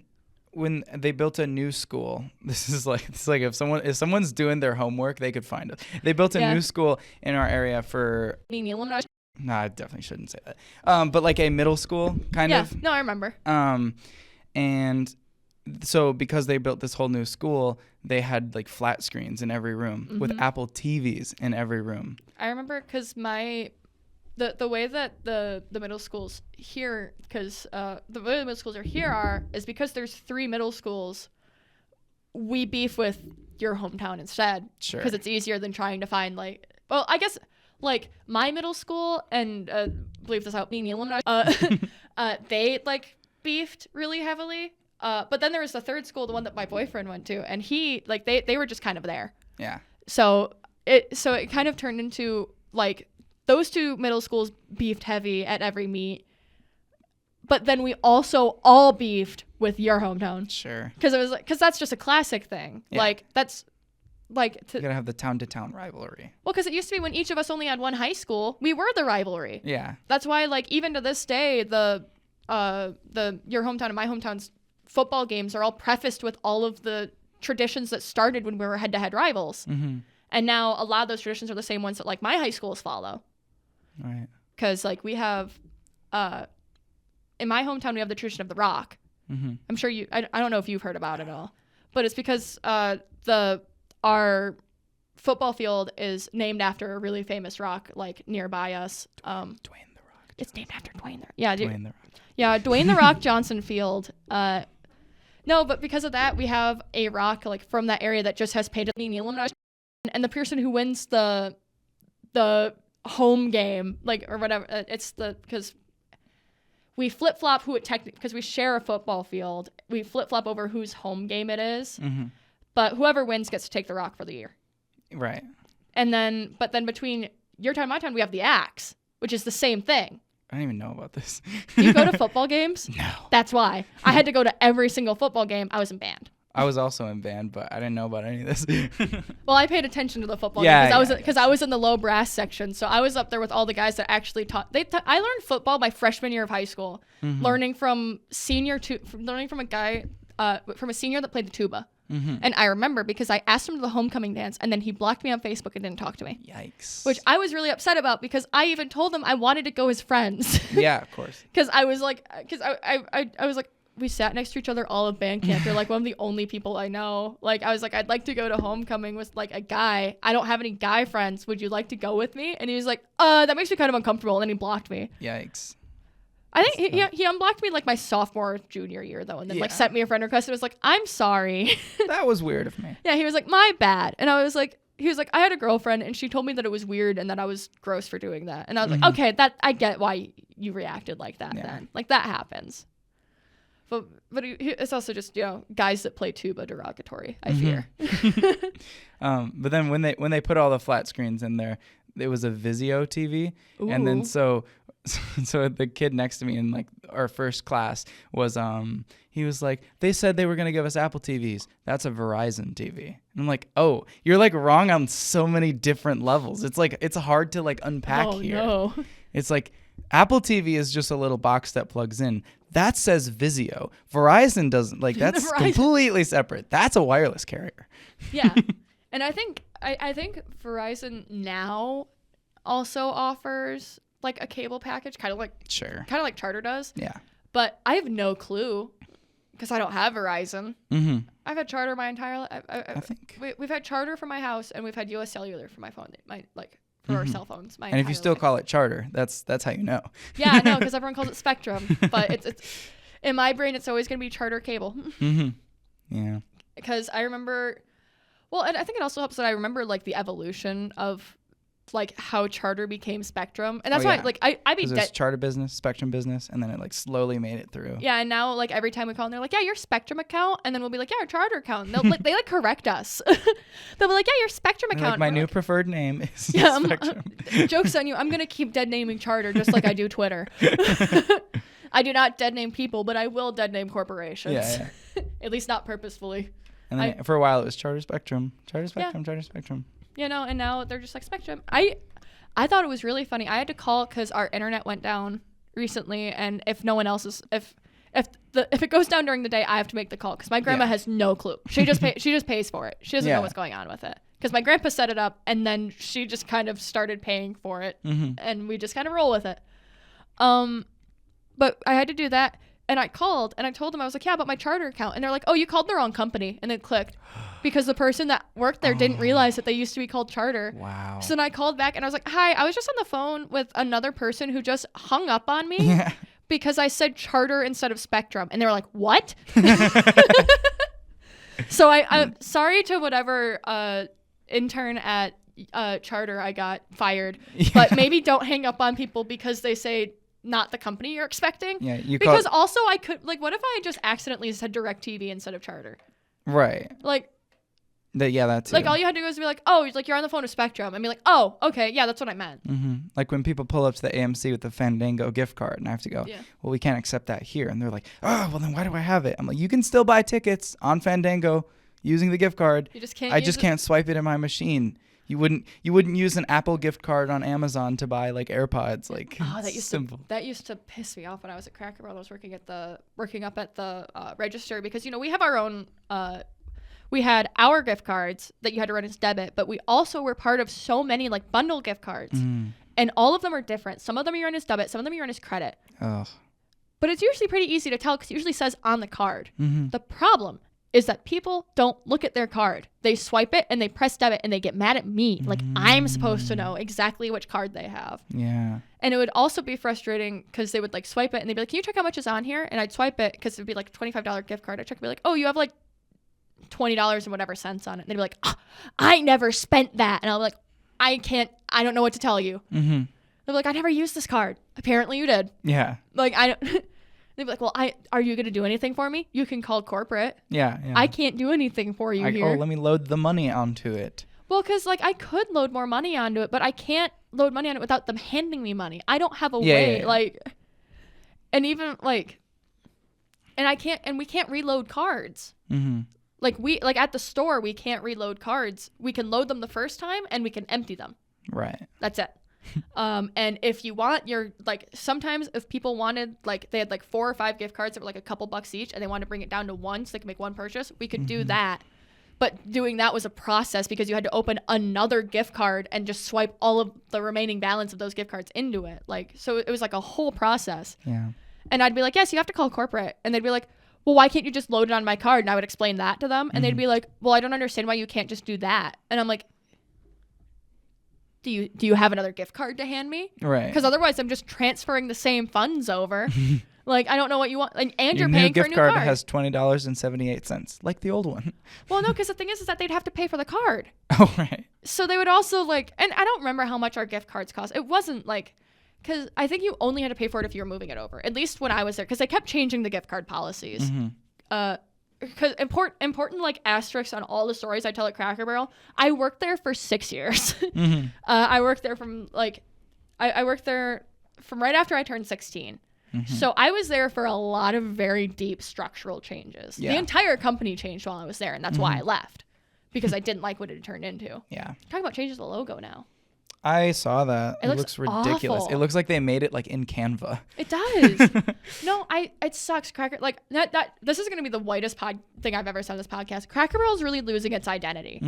when they built a new school, it's like if someone's doing their homework, they could find us. They built a new school in our area for. No, I definitely shouldn't say that. But like a middle school kind of. Yeah. No, I remember. And so because they built this whole new school, they had like flat screens in every room with Apple TVs in every room. I remember because the way that the middle schools here, because the way the middle schools are here is because there's 3 middle schools, we beef with your hometown instead. Sure. Because it's easier than trying to find like, well, I guess like my middle school, and believe this out, being alumni, they like beefed really heavily. But then there was the 3rd school, the one that my boyfriend went to, and he like they were just kind of there. Yeah. So it kind of turned into like those 2 middle schools beefed heavy at every meet, but then we also all beefed with your hometown. Sure. Because that's just a classic thing. Yeah. Like that's like you gotta have the town-to-town rivalry. Well, because it used to be when each of us only had one high school, we were the rivalry. Yeah. That's why like even to this day your hometown and my hometown's football games are all prefaced with all of the traditions that started when we were head-to-head rivals. Mm-hmm. And now a lot of those traditions are the same ones that like my high schools follow. Right. Because like we have, in my hometown, we have the tradition of the rock. Mm-hmm. I'm sure I don't know if you've heard about it at all, but it's because our football field is named after a really famous rock like nearby us. Dwayne the Rock. It's named after Dwayne the Rock. Yeah, Dwayne the Rock. Yeah, Dwayne the Rock Johnson Field. No, but because of that, we have a rock like from that area that just has painted alumni, and the person who wins the home game, like or whatever, because we flip flop who it technically, because we share a football field, we flip flop over whose home game it is, but whoever wins gets to take the rock for the year. Right. But then between your town and my town, we have the axe, which is the same thing. I don't even know about this. Do you go to football games? No. That's why. I had to go to every single football game. I was in band. I was also in band, but I didn't know about any of this. Well, I paid attention to the football games because I was in the low brass section. So I was up there with all the guys that actually taught. I learned football my freshman year of high school, learning from a senior that played the tuba. Mm-hmm. And I remember because I asked him to the homecoming dance, and then he blocked me on Facebook and didn't talk to me. Yikes. Which I was really upset about, because I even told him I wanted to go as friends. Yeah, of course. Because I was like, we sat next to each other all of band camp. You're like one of the only people I know. Like, I was like, I'd like to go to homecoming with like a guy. I don't have any guy friends. Would you like to go with me? And he was like, that makes me kind of uncomfortable. And then he blocked me. Yikes. I think he unblocked me like my sophomore, junior year though, and then like sent me a friend request. It was like, I'm sorry. That was weird of me. Yeah, he was like, my bad. And I was like, he was like, I had a girlfriend and she told me that it was weird and that I was gross for doing that. And I was like, okay, that I get why you reacted like that then. Like that happens. But it's also just, guys that play tuba derogatory, I fear. But then when they put all the flat screens in there, it was a Vizio TV. Ooh. And then so the kid next to me in like our first class was he was like, they said they were going to give us Apple TVs. That's a Verizon TV. And I'm like, oh, you're like wrong on so many different levels. It's like, it's hard to like unpack here. No. It's like Apple TV is just a little box that plugs in. That says Vizio. Verizon doesn't, like, that's completely separate. That's a wireless carrier. Yeah. And I think Verizon now also offers like a cable package, kind of like Charter does. Yeah. But I have no clue because I don't have Verizon. Mm-hmm. I've had Charter my entire life. I think we've had Charter for my house and we've had US Cellular for my phone, my like for our cell phones. And if you still call it Charter, that's how you know. Yeah, I know, because everyone calls it Spectrum, but it's in my brain, it's always going to be Charter Cable. Yeah. Because I remember, well, and I think it also helps that I remember like the evolution of like how Charter became Spectrum, and that's why like I be there's Charter business, Spectrum business, and then it like slowly made it through. Yeah, and now like every time we call, and they're like, yeah, your Spectrum account, and then we'll be like, yeah, our Charter account. And they like correct us. They'll be like, yeah, your Spectrum account. Like, my new preferred name is Spectrum. Joke's on you. I'm gonna keep dead naming Charter just like I do Twitter. I do not dead name people, but I will dead name corporations. Yeah. At least not purposefully. And then for a while it was Charter Spectrum, Charter Spectrum, Charter Spectrum. You know, and now they're just like Spectrum. I thought it was really funny. I had to call because our internet went down recently, and if no one else is, if it goes down during the day, I have to make the call because my grandma has no clue. She just pays for it. She doesn't know what's going on with it because my grandpa set it up, and then she just kind of started paying for it, and we just kind of roll with it. But I had to do that, and I called, and I told them, I was like, yeah, but my Charter account, and they're like, oh, you called the wrong company, and it clicked. Because the person that worked there didn't realize that they used to be called Charter. Wow. So then I called back and I was like, hi, I was just on the phone with another person who just hung up on me because I said Charter instead of Spectrum. And they were like, what? So I'm sorry to whatever intern at Charter I got fired. But maybe don't hang up on people because they say not the company you're expecting. Yeah, because also I could, like, what if I just accidentally said DirecTV instead of Charter? Right. Like, that's like all you had to do was be like, oh, like you're on the phone with Spectrum, and be like, oh, okay, yeah, that's what I meant. Like when people pull up to the AMC with the Fandango gift card, and I have to go, well, we can't accept that here, and they're like, oh, well then why do I have it? I'm like, you can still buy tickets on Fandango using the gift card. You just can't. I just can't swipe it in my machine. You wouldn't use an Apple gift card on Amazon to buy like AirPods. Like, that used to piss me off when I was at Cracker Barrel. I was working up at the register because we have our own. We had our gift cards that you had to run as debit, but we also were part of so many like bundle gift cards, and all of them are different. Some of them you run as debit, some of them you run as credit. Oh. But it's usually pretty easy to tell because it usually says on the card. The problem is that people don't look at their card. They swipe it and they press debit and they get mad at me. Like I'm supposed to know exactly which card they have. Yeah. And it would also be frustrating because they would like swipe it and they'd be like, can you check how much is on here? And I'd swipe it because it'd be like a $25 gift card. I'd check and be like, oh, you have like $20 and whatever cents on it. And they'd be like, oh, I never spent that. And I'll be like, I don't know what to tell you. They'd be like, I never used this card. Apparently you did. Yeah. Like, I don't. They'd be like, well, are you going to do anything for me? You can call corporate. Yeah. I can't do anything for you here. Oh, let me load the money onto it. Well, because like I could load more money onto it, but I can't load money on it without them handing me money. I don't have a way. Like, and even like, and we can't reload cards. Like at the store, we can't reload cards. We can load them the first time and we can empty them. Right. That's it. And if you want sometimes if people wanted, like they had like 4 or 5 gift cards that were like a couple bucks each and they wanted to bring it down to 1 so they could make 1 purchase, we could do that. But doing that was a process because you had to open another gift card and just swipe all of the remaining balance of those gift cards into it. Like, so it was like a whole process. Yeah. And I'd be like, yes, you have to call corporate. And they'd be like, well, why can't you just load it on my card? And I would explain that to them. And they'd be like, well, I don't understand why you can't just do that. And I'm like, do you have another gift card to hand me? Right. Because otherwise I'm just transferring the same funds over. Like, I don't know what you want. And you're Your paying new for a new gift card card. has $20.78, like the old one. Well, no, because the thing is that they'd have to pay for the card. Oh, right. So they would also like, and I don't remember how much our gift cards cost. It wasn't like, because I think you only had to pay for it if you were moving it over. At least when I was there, because they kept changing the gift card policies. Because important like asterisks on all the stories I tell at Cracker Barrel. I worked there for 6 years. I worked there from I worked there from right after I turned 16. So I was there for a lot of very deep structural changes. Yeah. The entire company changed while I was there, and that's why I left, because I didn't like what it had turned into. Yeah. Talking about changes the logo now. I saw that. It looks ridiculous. awful. It looks like they made it like in Canva. It does. No, it sucks. Cracker, like that. This is gonna be the whitest thing I've ever said on this podcast. Cracker Barrel is really losing its identity.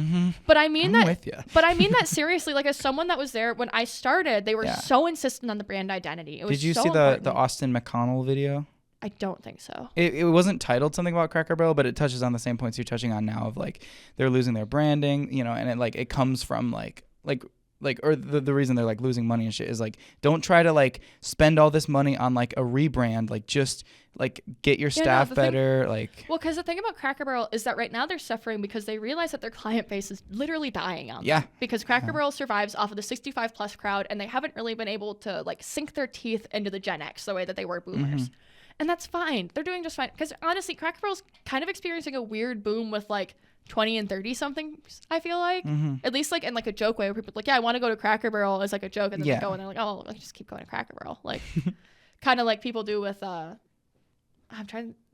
But I mean I'm with ya. But I mean that seriously. Like, as someone that was there when I started, they were so insistent on the brand identity. It was Did you so see important. the Austin McConnell video? I don't think so. It wasn't titled something about Cracker Barrel, but it touches on the same points you're touching on now of like they're losing their branding, and it comes from like like, or the reason they're like losing money and shit is like, don't try to like spend all this money on like a rebrand. Like, just like get your staff better. Well, because the thing about Cracker Barrel is that right now they're suffering because they realize that their client base is literally dying on them. Because Cracker Barrel survives off of the 65 plus crowd, and they haven't really been able to like sink their teeth into the Gen X the way that they were boomers. And that's fine. They're doing just fine. Because honestly, Cracker Barrel's kind of experiencing a weird boom with like 20 and 30 something, I feel like. At least like in like a joke way where people are like, yeah, I want to go to Cracker Barrel as like a joke, and then they go and they're like, oh, I just keep going to Cracker Barrel. Like kind of like people do with I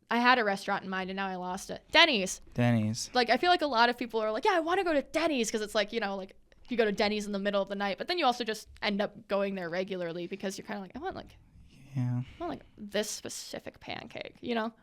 had a restaurant in mind and now I lost it. Denny's. Like I feel like a lot of people are like, yeah, I want to go to Denny's because it's like, you know, like you go to Denny's in the middle of the night, but then you also just end up going there regularly because you're kind of like, I want like this specific pancake, you know?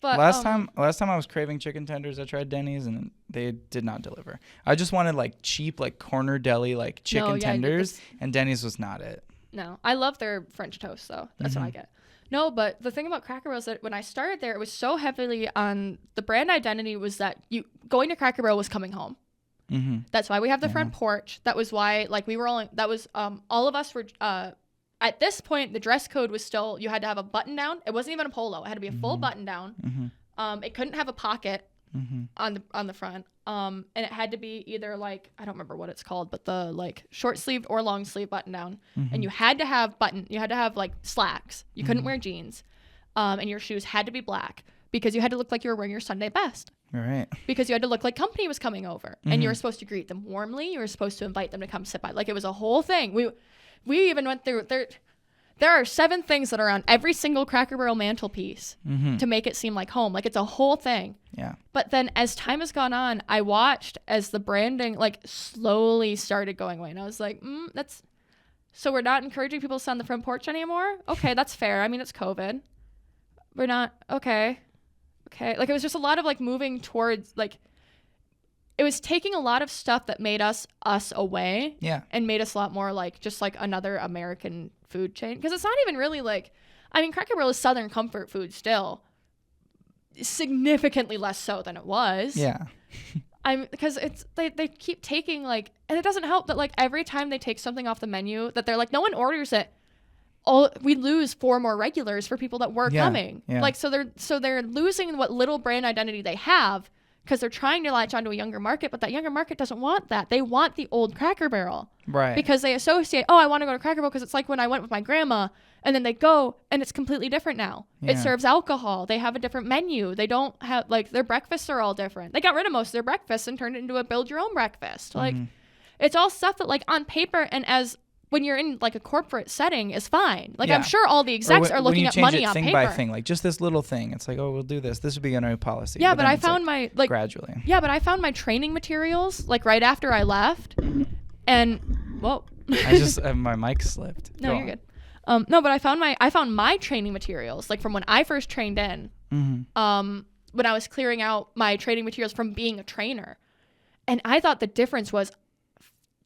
But last time I was craving chicken tenders, I tried Denny's and they did not deliver. I just wanted like cheap, like corner deli, like chicken tenders, and Denny's was not it. No, I love their French toast though. That's what I get. No, but the thing about Cracker Barrel is that when I started there, it was so heavily on the brand identity was that you going to Cracker Barrel was coming home. That's why we have the front porch. That was why like we were all all of us were at this point the dress code was still you had to have a button down. It wasn't even a polo. It had to be a full button down. It couldn't have a pocket on the front. And it had to be either like I don't remember what it's called, but the like short sleeved or long sleeve button down. And you had to have like slacks. You couldn't wear jeans. And your shoes had to be black because you had to look like you were wearing your Sunday best. Right. Because you had to look like company was coming over. And you were supposed to greet them warmly. You were supposed to invite them to come sit by. Like it was a whole thing. We even went through there are 7 things that are on every single Cracker Barrel mantelpiece to make it seem like home. Like it's a whole thing. Yeah. But then as time has gone on, I watched as the branding like slowly started going away. And I was like, so we're not encouraging people to sit on the front porch anymore? Okay, that's fair. I mean, it's COVID. We're not, okay. Like it was just a lot of like moving towards like, it was taking a lot of stuff that made us away. Yeah. And made us a lot more like just like another American food chain. Because it's not even really like, I mean, Cracker Barrel is Southern comfort food still. Significantly less so than it was. Yeah. Because it's they keep taking like, and it doesn't help that like every time they take something off the menu that they're like, no one orders it. We lose 4 more regulars for people that were coming. Yeah. Like, so they're losing what little brand identity they have. Because they're trying to latch onto a younger market, but that younger market doesn't want that. They want the old Cracker Barrel. Right. Because they associate, I want to go to Cracker Barrel because it's like when I went with my grandma, and then they go, and it's completely different now. Yeah. It serves alcohol. They have a different menu. They don't have, like, their breakfasts are all different. They got rid of most of their breakfasts and turned it into a build-your-own breakfast. Like, it's all stuff that, like, on paper and as when you're in like a corporate setting is fine. Like I'm sure all the execs are looking at money on paper. Thing by thing, like just this little thing. It's like, we'll do this. This would be a new policy. Yeah, but I found my like gradually. Yeah, but I found my training materials like right after I left, and I just my mic slipped. No, you're good. No, but I found my training materials like from when I first trained in. When I was clearing out my training materials from being a trainer, and I thought the difference was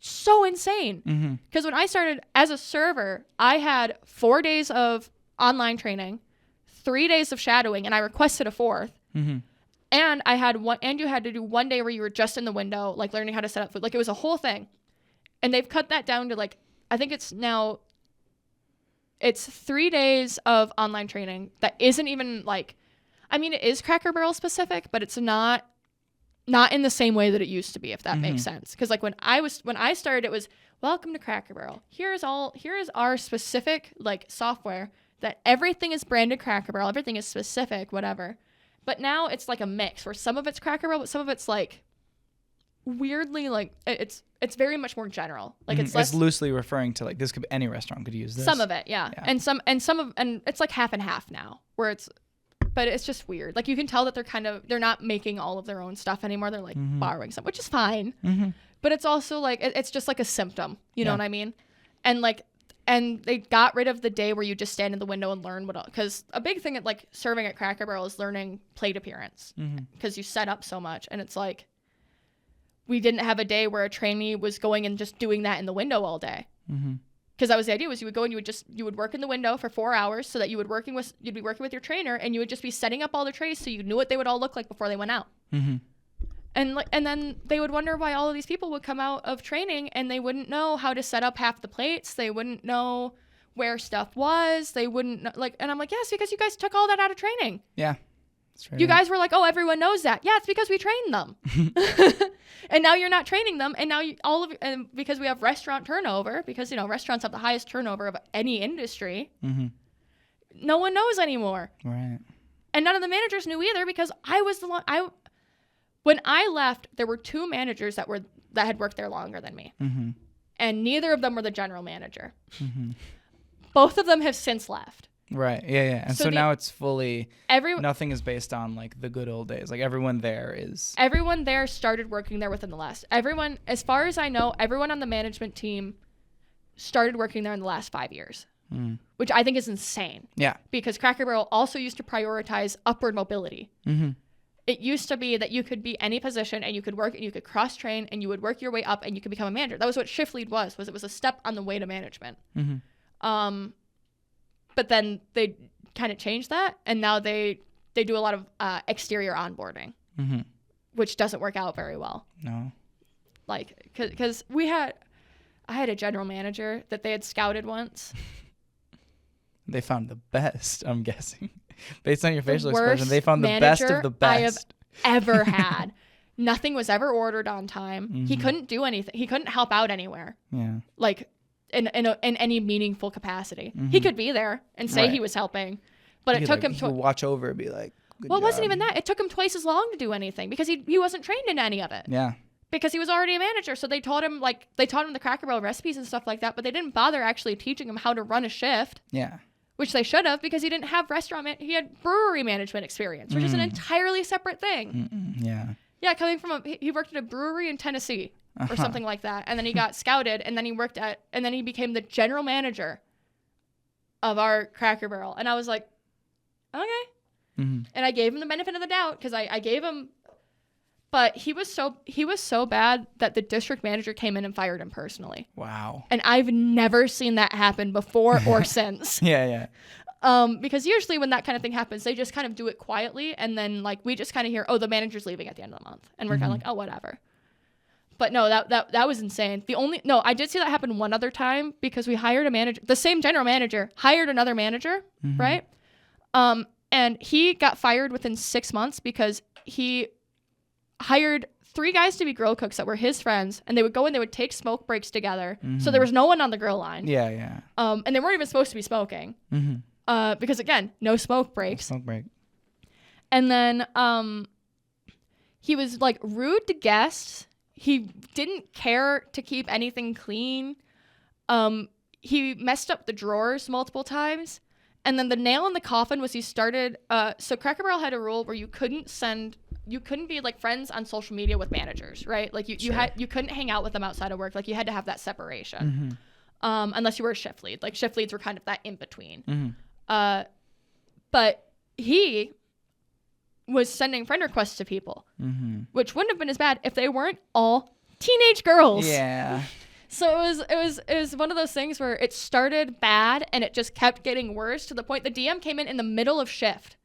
so insane because when I started as a server, I had 4 days of online training, 3 days of shadowing, and I requested a 4th. And I had you had to do 1 day where you were just in the window, like learning how to set up food. Like it was a whole thing. And they've cut that down to like, I think it's 3 days of online training that isn't even like, I mean, it is Cracker Barrel specific, but it's not in the same way that it used to be, if that makes sense. Because like when I started, it was welcome to Cracker Barrel. Here is our specific like software that everything is branded Cracker Barrel. Everything is specific, whatever. But now it's like a mix where some of it's Cracker Barrel, but some of it's like weirdly like it's very much more general. Like it's loosely referring to like this could be any restaurant could use this. Some of it, yeah. And it's like half and half now where it's. But it's just weird. Like you can tell that they're not making all of their own stuff anymore. They're like borrowing some, which is fine. But it's also like, it's just like a symptom. You know what I mean? And like, and they got rid of the day where you just stand in the window and learn because a big thing at like serving at Cracker Barrel is learning plate appearance because you set up so much. And it's like, we didn't have a day where a trainee was going and just doing that in the window all day. Because that was the idea was you would go and you would work in the window for 4 hours so that you'd be working with your trainer and you would just be setting up all the trays so you knew what they would all look like before they went out. And then they would wonder why all of these people would come out of training and they wouldn't know how to set up half the plates. They wouldn't know where stuff was. They wouldn't know, and I'm like, yes, because you guys took all that out of training. Yeah. You guys were like, oh, everyone knows that. Yeah, it's because we trained them. And now you're not training them. And now and because we have restaurant turnover, because, restaurants have the highest turnover of any industry, no one knows anymore. Right. And none of the managers knew either, because I was the one. When I left, there were 2 managers that had worked there longer than me. And neither of them were the general manager. Both of them have since left. Right. Yeah. And so now it's fully nothing is based on like the good old days. Like everyone there started working there within the last. Everyone, as far as I know, everyone on the management team started working there in the last 5 years, which I think is insane. Yeah. Because Cracker Barrel also used to prioritize upward mobility. It used to be that you could be any position and you could work and you could cross train and you would work your way up and you could become a manager. That was what shift lead was it was a step on the way to management. But then they kind of changed that, and now they do a lot of exterior onboarding, which doesn't work out very well. No. Like, because I had a general manager that they had scouted once. They found the best, I'm guessing. Based on your facial expression, they found the best of the best I have ever had. Nothing was ever ordered on time. He couldn't do anything. He couldn't help out anywhere. Yeah. Like, in any meaningful capacity. He could be there and say he was helping, but it took him to watch over and be like, well, it wasn't even that. It took him twice as long to do anything because he wasn't trained in any of it. Yeah. Because he was already a manager. So they taught him the Cracker Barrel recipes and stuff like that, but they didn't bother actually teaching him how to run a shift. Yeah. Which they should have, because he didn't have he had brewery management experience, which is an entirely separate thing. Yeah. Yeah, coming from he worked at a brewery in Tennessee. Or something like that. And then he got scouted, and then he became the general manager of our Cracker Barrel. And I was like, okay. And I gave him the benefit of the doubt, because I gave him, but he was so bad that the district manager came in and fired him personally. Wow. And I've never seen that happen before or since. Yeah. Because usually when that kind of thing happens, they just kind of do it quietly, and then we just kind of hear, oh, the manager's leaving at the end of the month, and we're kind of like, oh, whatever. But no, that was insane. I did see that happen one other time, because we hired a manager. The same general manager hired another manager, right? And he got fired within 6 months because he hired 3 guys to be grill cooks that were his friends, and they would go and they would take smoke breaks together. So there was no one on the grill line. Yeah. And they weren't even supposed to be smoking, because again, no smoke breaks. No smoke break. And then he was rude to guests. He didn't care to keep anything clean. He messed up the drawers multiple times. And then the nail in the coffin was he started... so Cracker Barrel had a rule where you couldn't be friends on social media with managers, right? You couldn't hang out with them outside of work. You had to have that separation. Unless you were a shift lead. Shift leads were kind of that in between. But he was sending friend requests to people, which wouldn't have been as bad if they weren't all teenage girls. Yeah. So it was one of those things where it started bad and it just kept getting worse, to the point the DM came in the middle of shift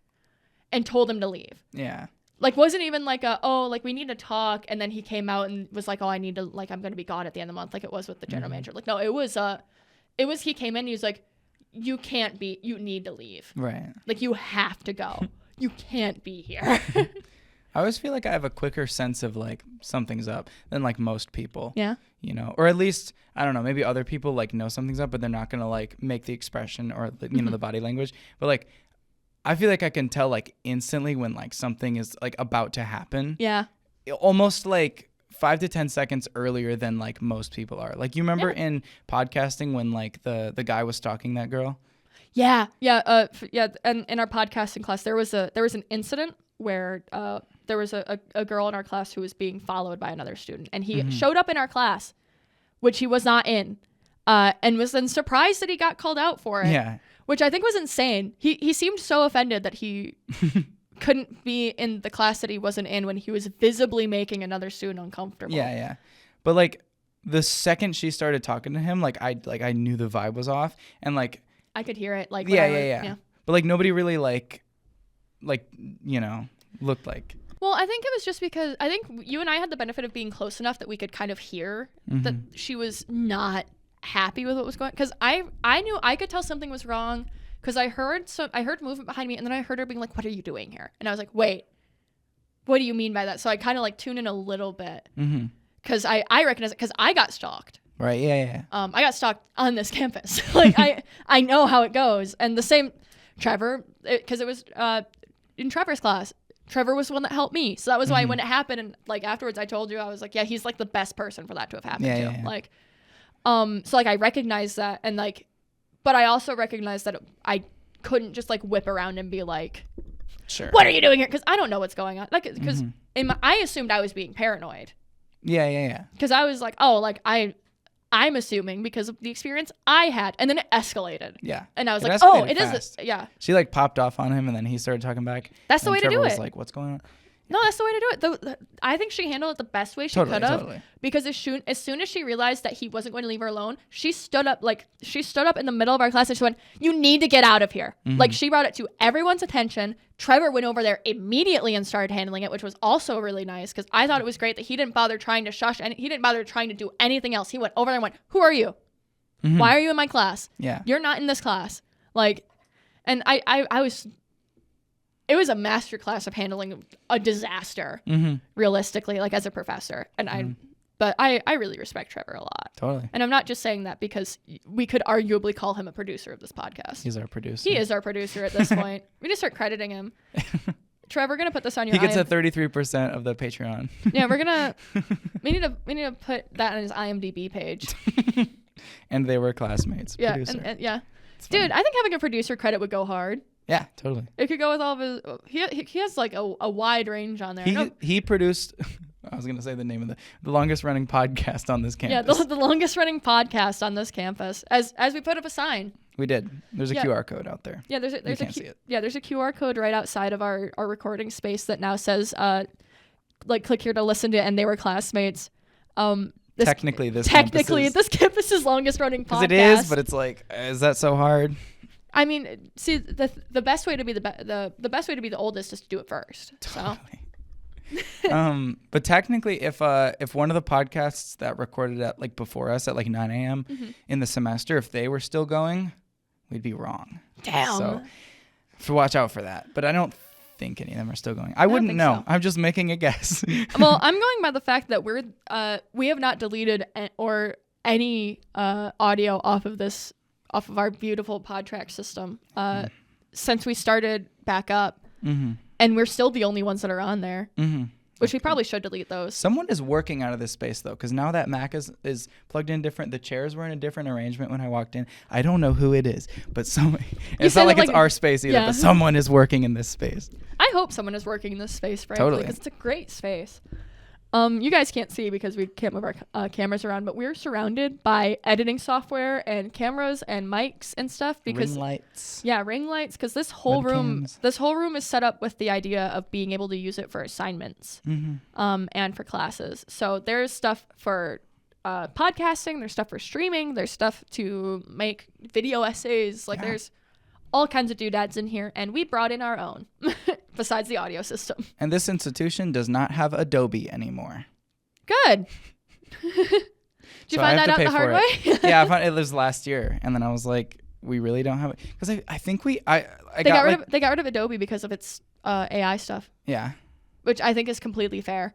and told him to leave. Yeah. Wasn't even we need to talk, and then he came out and was like, oh, I need to, I'm going to be gone at the end of the month, it was with the general manager. No, it was he came in, he was like, you need to leave. Right. You have to go. You can't be here. I always feel like I have a quicker sense of something's up than most people. Yeah. Or at least, I don't know, maybe other people know something's up, but they're not going to make the expression or the body language. But I feel like I can tell instantly when something is about to happen. Yeah. Almost 5 to 10 seconds earlier than most people are. You remember in podcasting when the guy was stalking that girl? Yeah. And in our podcasting class, there was an incident where there was a girl in our class who was being followed by another student, and he showed up in our class, which he was not in, and was then surprised that he got called out for it. Yeah. Which I think was insane. He seemed so offended that he couldn't be in the class that he wasn't in when he was visibly making another student uncomfortable. Yeah. But the second she started talking to him, I knew the vibe was off, and I could hear it. Yeah. But nobody really looked like. Well, I think it was just because I think you and I had the benefit of being close enough that we could kind of hear that she was not happy with what was going. Because I knew I could tell something was wrong because I heard movement behind me, and then I heard her being like, "What are you doing here?" And I was like, "Wait, what do you mean by that?" So I kind of like tuned in a little bit because I recognize it because I got stalked. Right. Yeah. I got stalked on this campus. Like I know how it goes, and the same Trevor, because it was in Trevor's class. Trevor was the one that helped me. So that was why when it happened and like afterwards I told you, I was like, yeah, he's like the best person for that to have happened to. Yeah. Like, so like I recognized that and like, but I also recognized that I couldn't just like whip around and be like, sure, what are you doing here? Cause I don't know what's going on. Like, cause I assumed I was being paranoid. Yeah. Cause I was like, oh, like I'm assuming because of the experience I had, and then it escalated. Yeah. And I was It like, oh, escalated it fast. is. Yeah. She like popped off on him, and then he started talking back. That's the way to Trevor do was it. like, what's going on? No, that's the way to do it. I think she handled it the best way she could have. Totally. Because as soon as she realized that he wasn't going to leave her alone, she stood up in the middle of our class and she went, "You need to get out of here." Like she brought it to everyone's attention. Trevor went over there immediately and started handling it, which was also really nice because I thought it was great that he didn't bother trying to shush and he didn't bother trying to do anything else. He went over there and went, "Who are you? Why are you in my class? Yeah. You're not in this class." Like, and I was. It was a master class of handling a disaster, realistically, like as a professor. And but I really respect Trevor a lot. Totally. And I'm not just saying that because we could arguably call him a producer of this podcast. He's our producer. He is our producer at this point. We just start crediting him. Trevor, we're gonna put this on your. He gets a 33% of the Patreon. Yeah, we're gonna. we need to put that on his IMDb page. And they were classmates. Yeah, Producer. and yeah, dude, I think having a producer credit would go hard. Yeah, totally. It could go with all of his. He has like a wide range on there. He produced. I was gonna say the name of the longest running podcast on this campus. Yeah, the longest running podcast on this campus. As we put up a sign. We did. There's a QR code out there. Yeah, there's a there's a QR code right outside of our recording space that now says like click here to listen to And They Were Classmates. Technically this campus's longest running podcast. Because it is, but it's like, is that so hard? I mean, see, the best way to be the best way to be the oldest is to do it first. So. Totally. But technically, if one of the podcasts that recorded at like before us at like 9 a.m. In the semester, if they were still going, we'd be wrong. Damn. So watch out for that. But I don't think any of them are still going. I wouldn't know. So. I'm just making a guess. Well, I'm going by the fact that we have not deleted any audio off of our beautiful PodTrack system since we started back up. And we're still the only ones that are on there, which we probably should delete those. Someone is working out of this space, though, because now that Mac is plugged in different. The chairs were in a different arrangement when I walked in. I don't know who it is, but it's not like it's our space either, but someone is working in this space. I hope someone is working in this space, frankly, totally. Because it's a great space. You guys can't see because we can't move our cameras around, but we're surrounded by editing software and cameras and mics and stuff because ring lights. Yeah, ring lights. Because this whole room is set up with the idea of being able to use it for assignments, and for classes. So there's stuff for podcasting. There's stuff for streaming. There's stuff to make video essays. Like there's all kinds of doodads in here, and we brought in our own besides the audio system. And this institution does not have Adobe anymore. Good. Did you find that out the hard way? Yeah, I found it was last year, and then I was like, we really don't have it because I think they got rid of Adobe because of its AI stuff. Yeah. Which I think is completely fair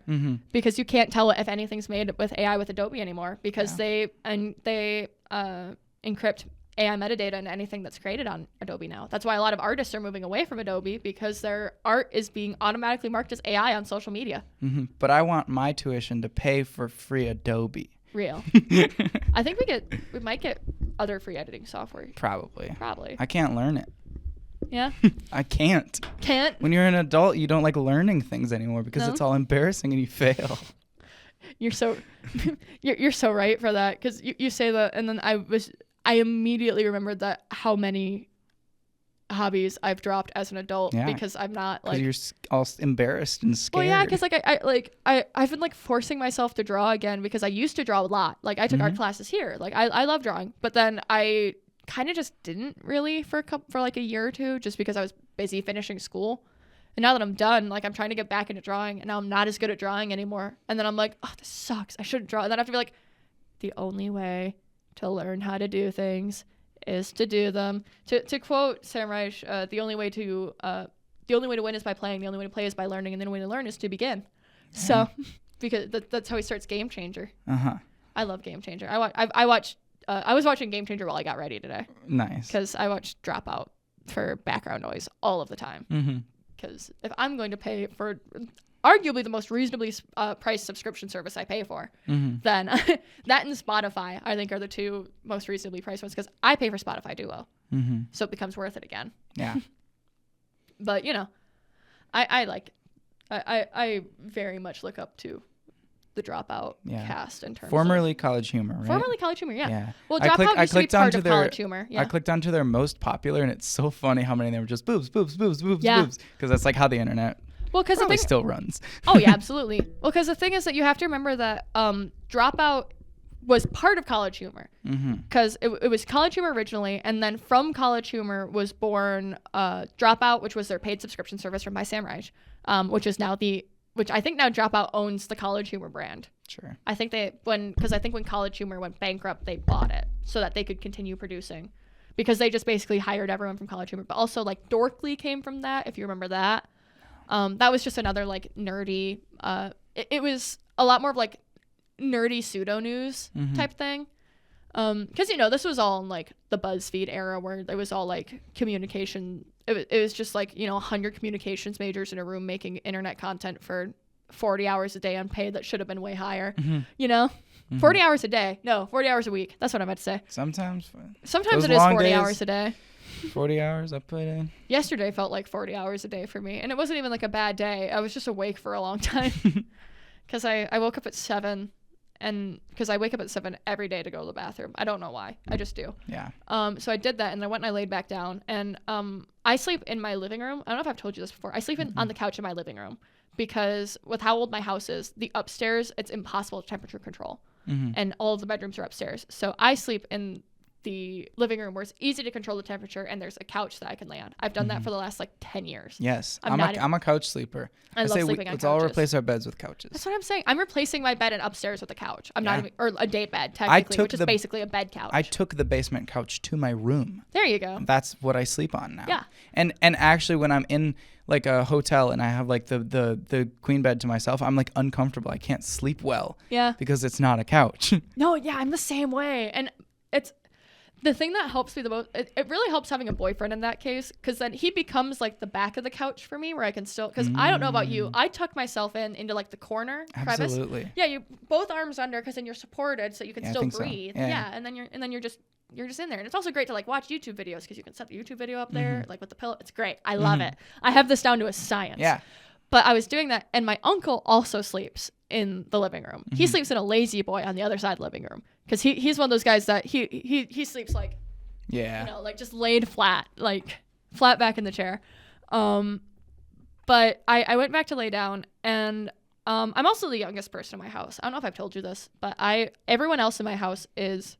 because you can't tell if anything's made with AI with Adobe anymore because they encrypt AI metadata and anything that's created on Adobe now. That's why a lot of artists are moving away from Adobe because their art is being automatically marked as AI on social media. But I want my tuition to pay for free Adobe. Real. I think we might get other free editing software. Probably. I can't learn it. Yeah? I can't. Can't? When you're an adult, you don't like learning things anymore because it's all embarrassing and you fail. You're so you're so right for that because you say that and then I immediately remembered that how many hobbies I've dropped as an adult because I'm not like you're all embarrassed and scared. Well, yeah, because I've been like forcing myself to draw again because I used to draw a lot. Like I took art classes here. Like I love drawing, but then I kind of just didn't really for like a year or two just because I was busy finishing school. And now that I'm done, like I'm trying to get back into drawing, and now I'm not as good at drawing anymore. And then I'm like, oh, this sucks. I shouldn't draw. And then I have to be like, the only way to learn how to do things is to do them. To quote Sam Reich, the only way to win is by playing. The only way to play is by learning, and the only way to learn is to begin. Yeah. So, because that's how he starts Game Changer. I love Game Changer. I was watching Game Changer while I got ready today. Nice. Because I watched Dropout for background noise all of the time. Because if I'm going to pay for arguably the most reasonably priced subscription service I pay for, then that and Spotify, I think, are the two most reasonably priced ones, because I pay for Spotify Duo. So it becomes worth it again. Yeah. But, you know, I very much look up to the Dropout cast in terms formerly College Humor, right? Formerly College Humor, yeah. Well, Dropout used to be part of College Humor. Yeah. I clicked onto their most popular, and it's so funny how many of them were just boobs, boobs, boobs, boobs, boobs. Because that's like how the internet probably still runs. Oh, yeah, absolutely. Well, because the thing is that you have to remember that Dropout was part of College Humor. Because it was College Humor originally, and then from College Humor was born Dropout, which was their paid subscription service from by Sam Reich, which I think now Dropout owns the College Humor brand. Sure. I think when College Humor went bankrupt, they bought it so that they could continue producing, because they just basically hired everyone from College Humor. But also, like, Dorkly came from that, if you remember that. That was just another, like, nerdy, it was a lot more of, like, nerdy pseudo news type thing. Because, you know, this was all in, like, the BuzzFeed era, where it was all, like, communication. It was just, like, you know, 100 communications majors in a room making internet content for 40 hours a day unpaid that should have been way higher, you know? 40 hours a day. No, 40 hours a week. That's what I meant to say. Sometimes it is 40 hours a day. 40 hours I put in. Yesterday felt like 40 hours a day for me. And it wasn't even, like, a bad day. I was just awake for a long time. Because I woke up at 7. And because I wake up at 7 every day to go to the bathroom. I don't know why. I just do. Yeah. So I did that, and I went and I laid back down. And I sleep in my living room. I don't know if I've told you this before. I sleep on the couch in my living room, because with how old my house is, the upstairs, it's impossible to temperature control. And all of the bedrooms are upstairs. So I sleep in the living room where it's easy to control the temperature, and there's a couch that I can lay on. I've done that for the last, like, 10 years. Yes. I'm a couch sleeper. I love sleeping on couches. Let's all replace our beds with couches. That's what I'm saying. I'm replacing my bed and upstairs with a couch. I'm not even, or a day bed, technically, which is basically a bed couch. I took the basement couch to my room. There you go. That's what I sleep on now. Yeah. And actually, when I'm in, like, a hotel and I have, like, the queen bed to myself, I'm, like, uncomfortable. I can't sleep well. Yeah. Because it's not a couch. No, yeah, I'm the same way. And it's the thing that helps me the most. It really helps having a boyfriend in that case, because then he becomes, like, the back of the couch for me, where I can still, because I don't know about you, I tuck myself into, like, the corner crevice. Absolutely. Yeah, you both arms under, because then you're supported, so you can still breathe. So. Yeah, and then you're just in there. And it's also great to, like, watch YouTube videos, because you can set the YouTube video up there, like, with the pillow. It's great. I love it. I have this down to a science. Yeah. But I was doing that, and my uncle also sleeps in the living room. He sleeps in a lazy boy on the other side of the living room, because he's one of those guys that he sleeps, like, you know, like, just laid flat, like, flat back in the chair. But I went back to lay down, and I'm also the youngest person in my house. I don't know if I've told you this, but everyone else in my house is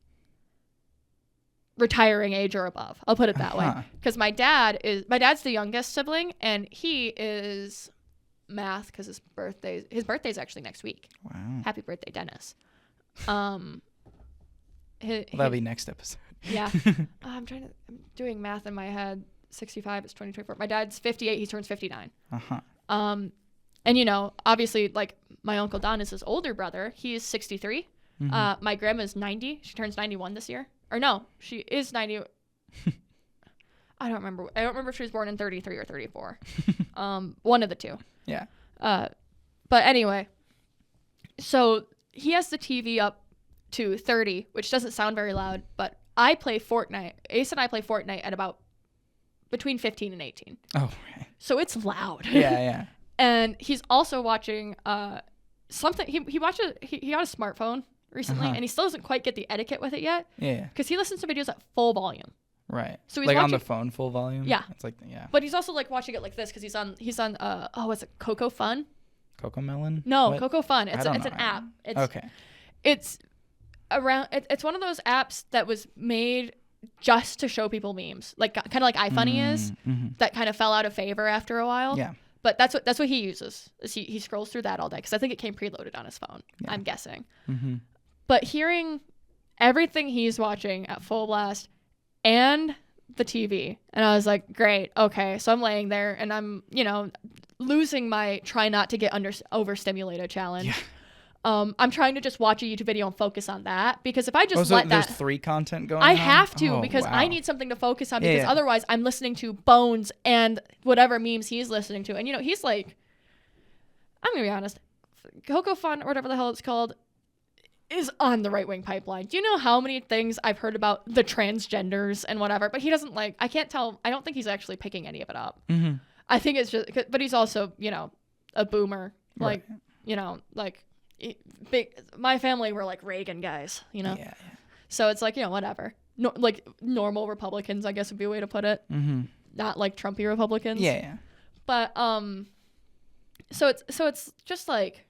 retiring age or above. I'll put it that way, because my dad's the youngest sibling, and he is math, because his birthday's actually next week. Wow. Happy birthday, Dennis. That'll be next episode. Yeah. I'm doing math in my head. 65 is 2024. My dad's 58. He turns 59. And, you know, obviously, like, my Uncle Don is his older brother. He is 63. My grandma's 90. She turns 91 this year. Or no, she is 90. I don't remember if she was born in 33 or 34. One of the two. Yeah. But anyway, so he has the TV up to 30, which doesn't sound very loud, but I play Fortnite. Ace and I play Fortnite at about between 15 and 18. Oh, right. So it's loud. Yeah, yeah. And he's also watching something. He got a smartphone recently, and he still doesn't quite get the etiquette with it yet. Yeah. Because he listens to videos at full volume. Right. So he's like watching, on the phone, full volume. Yeah. It's like But he's also, like, watching it like this, because he's on what's it? Coco Fun. Coco Melon. No, what? Coco Fun. It's an app. Okay. It's it's one of those apps that was made just to show people memes, like kind of like iFunny is, that kind of fell out of favor after a while. Yeah. But that's what he uses. Is he scrolls through that all day because I think it came preloaded on his phone. Yeah. I'm guessing. Mm-hmm. But hearing everything he's watching at full blast and the TV, and I was like, great, okay. So I'm laying there and I'm, losing my try not to get overstimulated challenge. Yeah. I'm trying to just watch a YouTube video and focus on that because if I just let that, there's 3 content going. I have to because I need something to focus on because otherwise I'm listening to Bones and whatever memes he's listening to, and he's like, I'm gonna be honest, Coco Fun or whatever the hell it's called is on the right wing pipeline. Do you know how many things I've heard about the transgenders and whatever? But he doesn't I can't tell. I don't think he's actually picking any of it up. Mm-hmm. I think it's just, but he's also a boomer, like big. My family were like Reagan guys, Yeah. So it's like whatever. No, like normal Republicans, I guess would be a way to put it. Mm-hmm. Not like Trumpy Republicans. Yeah. But so it's just like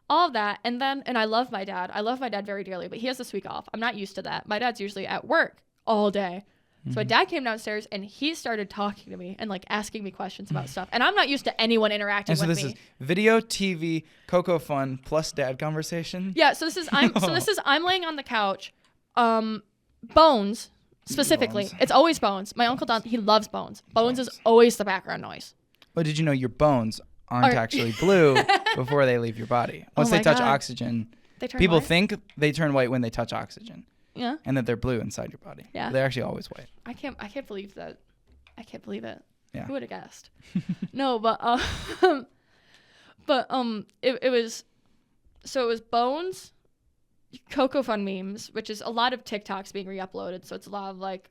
all of that, and I love my dad. I love my dad very dearly, but he has this week off. I'm not used to that. My dad's usually at work all day. So my dad came downstairs and he started talking to me and like asking me questions about stuff. And I'm not used to anyone interacting with me. So this is video, TV, Coco Fun plus dad conversation. Yeah. So I'm laying on the couch. Bones specifically. Bones. It's always Bones. My uncle Don, he loves Bones. Bones is always the background noise. But did you know your bones aren't actually blue before they leave your body? Once they touch oxygen, people think they turn white when they touch oxygen. Yeah. And that they're blue inside your body. Yeah. But they're actually always white. I can't believe that. I can't believe it. Yeah. Who would have guessed? No, but it was Bones, Coco Fun memes, which is a lot of TikToks being re-uploaded. So it's a lot of like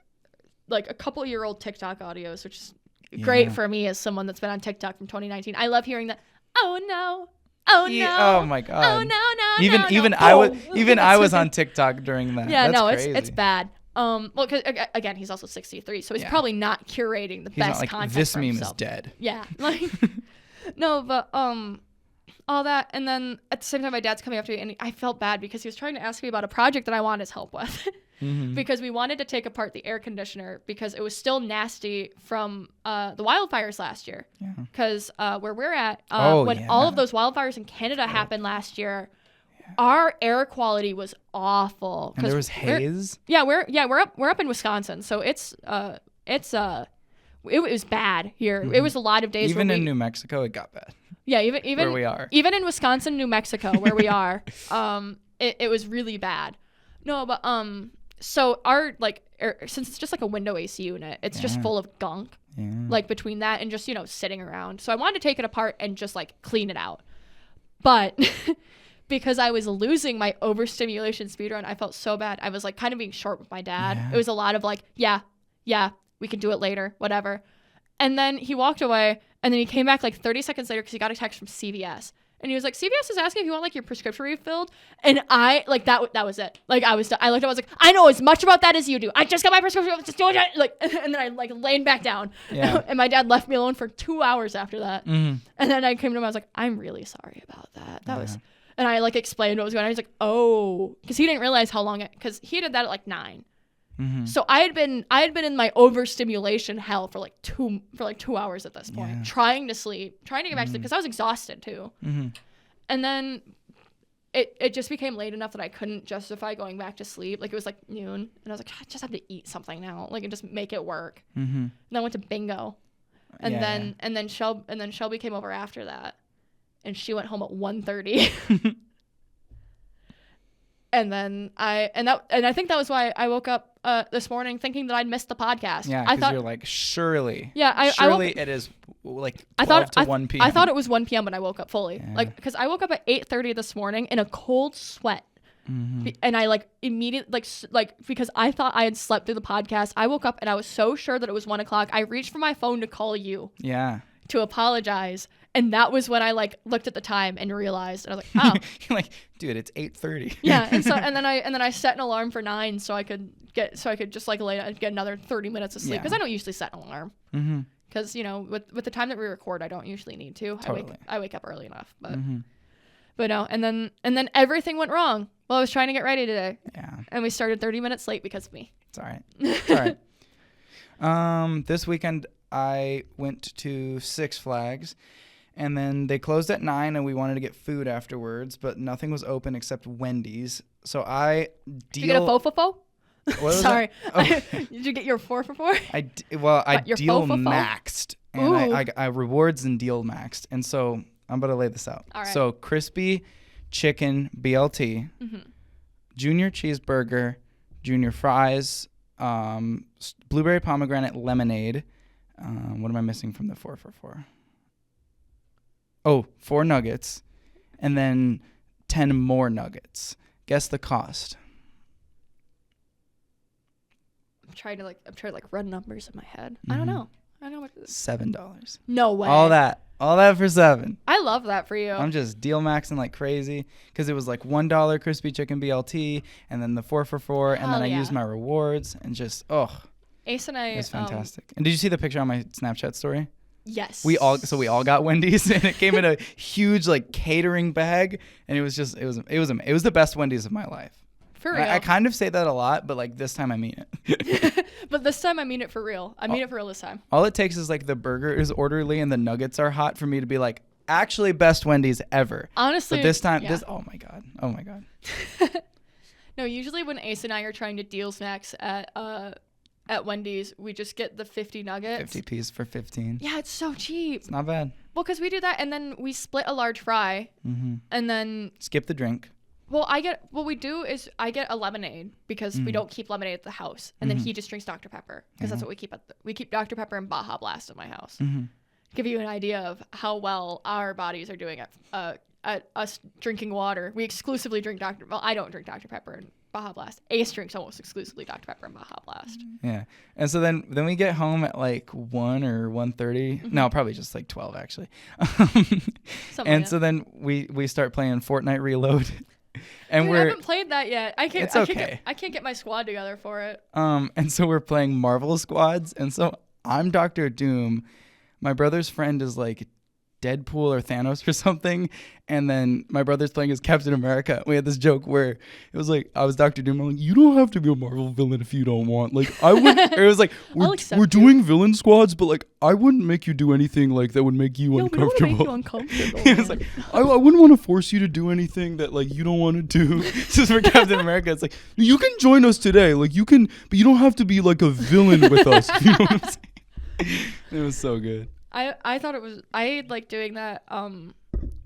a couple-year-old TikTok audios, which is great for me as someone that's been on TikTok from 2019. I love hearing that. Oh no. Oh no! Oh my god! Oh no! Even I was on TikTok during that. Yeah, That's crazy. It's bad. Well, because again, he's also 63, so he's probably not curating the best content. This for meme himself. Is dead. Yeah, no, but all that, and then at the same time, my dad's coming up to me, and I felt bad because he was trying to ask me about a project that I wanted his help with. Mm-hmm. Because we wanted to take apart the air conditioner because it was still nasty from the wildfires last year. Yeah. Because where we're at, when all of those wildfires in Canada happened last year, our air quality was awful. And there was haze. We're up in Wisconsin, so it was bad here. Mm-hmm. It was a lot of days. Even in New Mexico, it got bad. Yeah, even where we are. Even in Wisconsin, New Mexico, where we are, it was really bad. No, but so our since it's just like a window AC unit, it's just full of gunk. Yeah. Like between that and just sitting around. So I wanted to take it apart and just like clean it out, but because I was losing my overstimulation speedrun, I felt so bad. I was like kind of being short with my dad. Yeah. It was a lot of like, yeah, we can do it later, whatever. And then he walked away, and then he came back like 30 seconds later because he got a text from CVS. And he was like, CVS is asking if you want like your prescription refilled. And I like that was it. Like I looked at it, I was like, I know as much about that as you do. I just got my prescription, just do it. Like, and then I like laid back down. Yeah. And my dad left me alone for 2 hours after that. Mm-hmm. And then I came to him, I was like, I'm really sorry about that. That was, and I like explained what was going on. He's like, oh, because he didn't realize how long because he did that at like 9. Mm-hmm. So I had been in my overstimulation hell for like 2 hours at this point, trying to sleep, trying to get back to sleep because I was exhausted too. Mm-hmm. And then it just became late enough that I couldn't justify going back to sleep. Like it was like noon, and I was like, I just have to eat something now, like and just make it work. Mm-hmm. And then I went to bingo, and then Shelby came over after that, and she went home at 1:30. And then I think that was why I woke up this morning thinking that I'd missed the podcast. Yeah, because you're like, surely. Yeah, surely it is like 12 to 1 p.m. I thought it was 1 p.m. when I woke up fully. Yeah. Like, because I woke up at 8:30 this morning in a cold sweat. Mm-hmm. And I like immediately like because I thought I had slept through the podcast. I woke up and I was so sure that it was 1 o'clock. I reached for my phone to call you. Yeah. To apologize. And that was when I like looked at the time and realized, and I was like, oh. You're like, dude, it's 8:30. Yeah, and then I set an alarm for 9 so I could just like lay down and get another 30 minutes of sleep because I don't usually set an alarm. Mm-hmm. Because with the time that we record, I don't usually need to. Totally. I wake up early enough, but no. And then everything went wrong while I was trying to get ready today. Yeah. And we started 30 minutes late because of me. It's all right. It's all right. This weekend I went to Six Flags, and then they closed at 9, and we wanted to get food afterwards, but nothing was open except Wendy's. So I Did you get a fofofo? What was Sorry. that? Oh. Did you get your 4 for 4? I deal fofofo? maxed, and I rewards and deal maxed, and so I'm about to lay this out. All right. So crispy chicken BLT, junior cheeseburger, junior fries, blueberry pomegranate lemonade. What am I missing from the 4 for 4? Oh, 4 nuggets, and then 10 more nuggets. Guess the cost. I'm trying to run numbers in my head. I don't know. I don't know what it is. $7. No way. All that for $7. I love that for you. I'm just deal maxing like crazy because it was like $1 crispy chicken BLT, and then the 4 for 4, and then I used my rewards, and just Ace and I. It was fantastic. And did you see the picture on my Snapchat story? Yes. We all got Wendy's, and it came in a huge like catering bag, and it was the best Wendy's of my life. For real. I kind of say that a lot, but like this time I mean it. But this time I mean it for real. I mean it for real this time. All it takes is like the burger is orderly and the nuggets are hot for me to be like, actually best Wendy's ever. Honestly. But this time, oh my God. No, usually when Ace and I are trying to deal snacks at Wendy's, we just get the 50 nuggets. 50 piece for 15. Yeah, it's so cheap. It's not bad. Well, because we do that, and then we split a large fry, and then skip the drink. Well, I get a lemonade because we don't keep lemonade at the house, and then he just drinks Dr. Pepper because that's what we keep we keep Dr. Pepper and Baja Blast at my house. Give you an idea of how well our bodies are doing at us drinking water. We exclusively drink I don't drink Dr. Pepper and Baja Blast. Ace drinks almost exclusively Dr. Pepper and Baja Blast. Yeah. And so then we get home at like 1 or 1:30. No, probably just like 12 actually. So then we start playing Fortnite Reload. And I haven't played that yet. I can't get my squad together for it. And so we're playing Marvel squads, and so I'm Dr. Doom. My brother's friend is like Deadpool or Thanos or something, and then my brother's playing as Captain America. We had this joke where it was like I was Dr. Doom. I'm like, you don't have to be a Marvel villain if you don't want. Like I would. It was like we're doing villain squads, but like I wouldn't make you do anything like that would make you uncomfortable. We don't want to make you uncomfortable. It was like I wouldn't want to force you to do anything that like you don't want to do. Just for Captain America, it's like you can join us today. Like you can, but you don't have to be like a villain with us. You know what I'm saying? It was so good. I thought it was I like doing that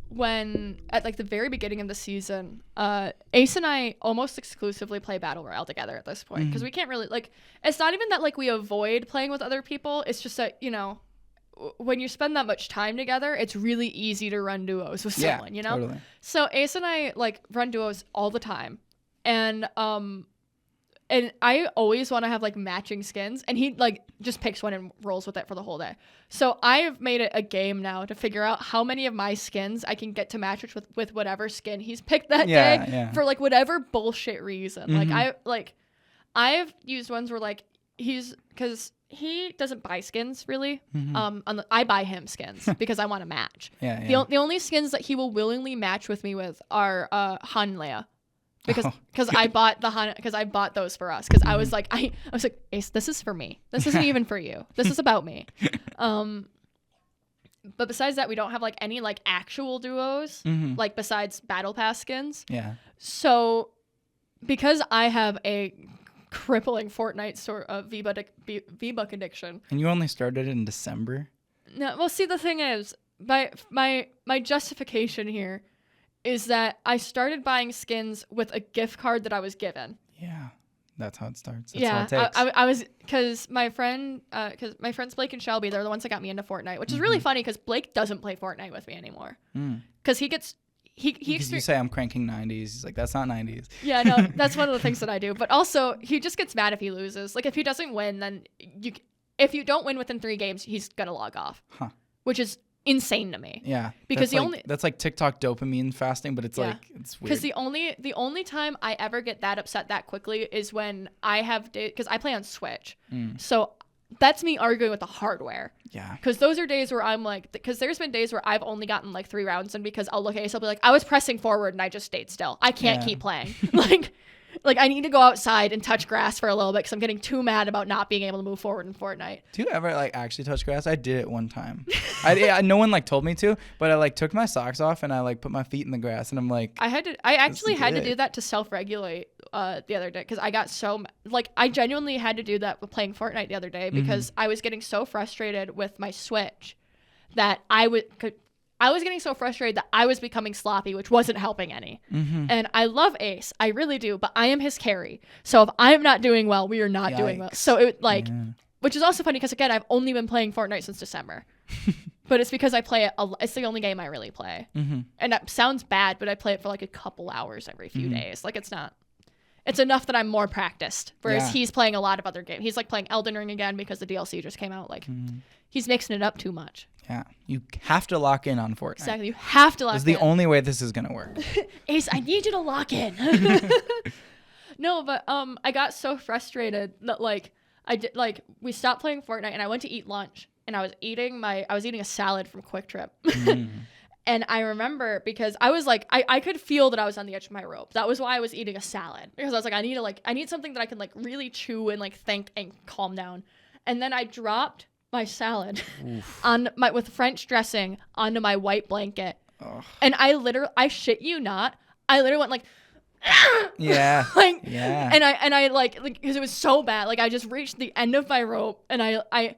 when at like the very beginning of the season Ace and I almost exclusively play Battle Royale together at this point because we can't really like it's not even that like we avoid playing with other people, it's just that when you spend that much time together it's really easy to run duos with someone, Totally. So Ace and I like run duos all the time, and I always want to have like matching skins, and he like just picks one and rolls with it for the whole day. So I've made it a game now to figure out how many of my skins I can get to match with whatever skin he's picked that day for like whatever bullshit reason. I've used ones where like because he doesn't buy skins really. I buy him skins because I want to match. The only skins that he will willingly match with me with are Han and Leia. Because I bought I bought those for us because I was like Ace, this is for me, this isn't even for you, this is about me. But besides that we don't have like any like actual duos like besides battle pass skins. So because I have a crippling Fortnite sort of V-Buck addiction, and you only started in December. No, well see the thing is my justification here is that I started buying skins with a gift card that I was given. Yeah, that's how it starts. That's how it takes. I was because my friends Blake and Shelby, they're the ones that got me into Fortnite, which is really funny because Blake doesn't play Fortnite with me anymore because you say I'm cranking 90s. He's like, that's not 90s. Yeah, no, that's one of the things that I do. But also, he just gets mad if he loses. Like if he doesn't win, then if you don't win within 3 games, he's gonna log off, which is insane to me. Yeah, because that's like TikTok dopamine fasting, but it's like it's weird. Because the only time I ever get that upset that quickly is when I have because I play on Switch, so that's me arguing with the hardware. Yeah, because those are days where I'm like, because there's been days where I've only gotten like 3 rounds in because I'll look at Ace, I'll be like, I was pressing forward and I just stayed still. I can't keep playing. Like, Like, I need to go outside and touch grass for a little bit because I'm getting too mad about not being able to move forward in Fortnite. Do you ever like actually touch grass? I did it one time. No one like told me to, but I like took my socks off and I like put my feet in the grass and I'm like, I actually had to do that to self-regulate the other day because I got so like I genuinely had to do that with playing Fortnite the other day because I was getting so frustrated with my Switch that I was getting so frustrated that I was becoming sloppy, which wasn't helping any. And I love Ace. I really do. But I am his carry. So if I'm not doing well, we are not doing well. So it which is also funny because, again, I've only been playing Fortnite since December. But it's because I play it. It's the only game I really play. And that sounds bad, but I play it for like a couple hours every few days. Like it's not. It's enough that I'm more practiced. Whereas he's playing a lot of other games. He's like playing Elden Ring again because the DLC just came out. Like he's mixing it up too much. Yeah, you have to lock in on Fortnite. Exactly, you have to lock in. It's the only way this is gonna work. Ace, I need you to lock in. No, but I got so frustrated that we stopped playing Fortnite and I went to eat lunch and I was eating a salad from Quick Trip. And I remember because I was like, I could feel that I was on the edge of my rope. That was why I was eating a salad because I was like, I need something that I can like really chew and like think and calm down. And then I dropped my salad with French dressing onto my white blanket. Ugh. And I shit you not, I literally went like, yeah, like, yeah. And I like because it was so bad. Like I just reached the end of my rope and I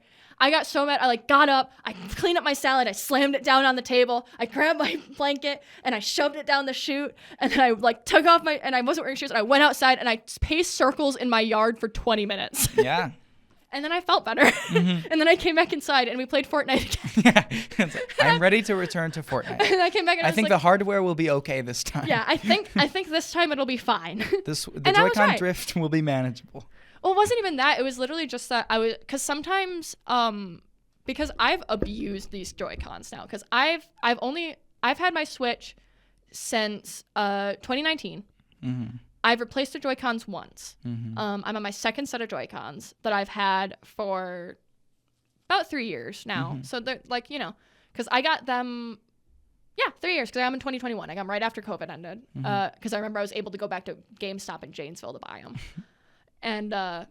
got so mad. I like got up, I cleaned up my salad, I slammed it down on the table, I grabbed my blanket and I shoved it down the chute and then I like took off and I wasn't wearing shoes and I went outside and I paced circles in my yard for 20 minutes. Yeah. And then I felt better. And then I came back inside and we played Fortnite again. Yeah. I'm ready to return to Fortnite. And I came back and I think the hardware will be okay this time. Yeah, I think this time it'll be fine. The Joy-Con drift will be manageable. Well, it wasn't even that. It was literally just that because sometimes because I've abused these Joy-Cons now because I've had my Switch since 2019. I've replaced the Joy-Cons once. I'm on my second set of Joy-Cons that I've had for about 3 years now. So they're like, because I got them, 3 years, because I got them in 2021. I got them right after COVID ended. Because I remember I was able to go back to GameStop in Janesville to buy them. And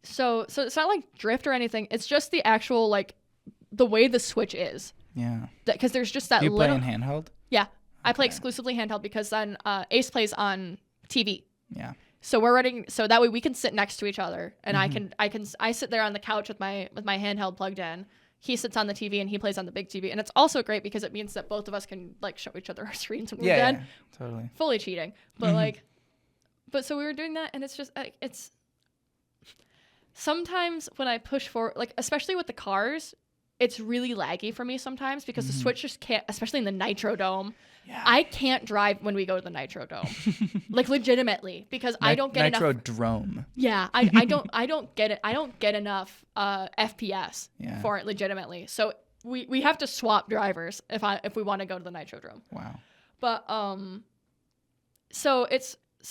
so it's not like drift or anything. It's just the actual, like, the way the Switch is. Yeah. Because there's just that you play in handheld? Yeah. I play exclusively handheld because then Ace plays on TV. Yeah. So so that way we can sit next to each other and I sit there on the couch with my handheld plugged in. He sits on the TV and he plays on the big TV. And it's also great because it means that both of us can like show each other our screens when we're done. Yeah, totally. Fully cheating. But but so we were doing that and it's just it's sometimes when I push forward, like especially with the cars, it's really laggy for me sometimes because the Switch just can't, especially in the Nitro Dome. Yeah. I can't drive when we go to the Nitro Dome, like legitimately, because I don't get Nitro enough. Drome. Yeah, I don't get it. I don't get enough FPS for it legitimately. So we have to swap drivers if we want to go to the Nitro Dome. Wow. But so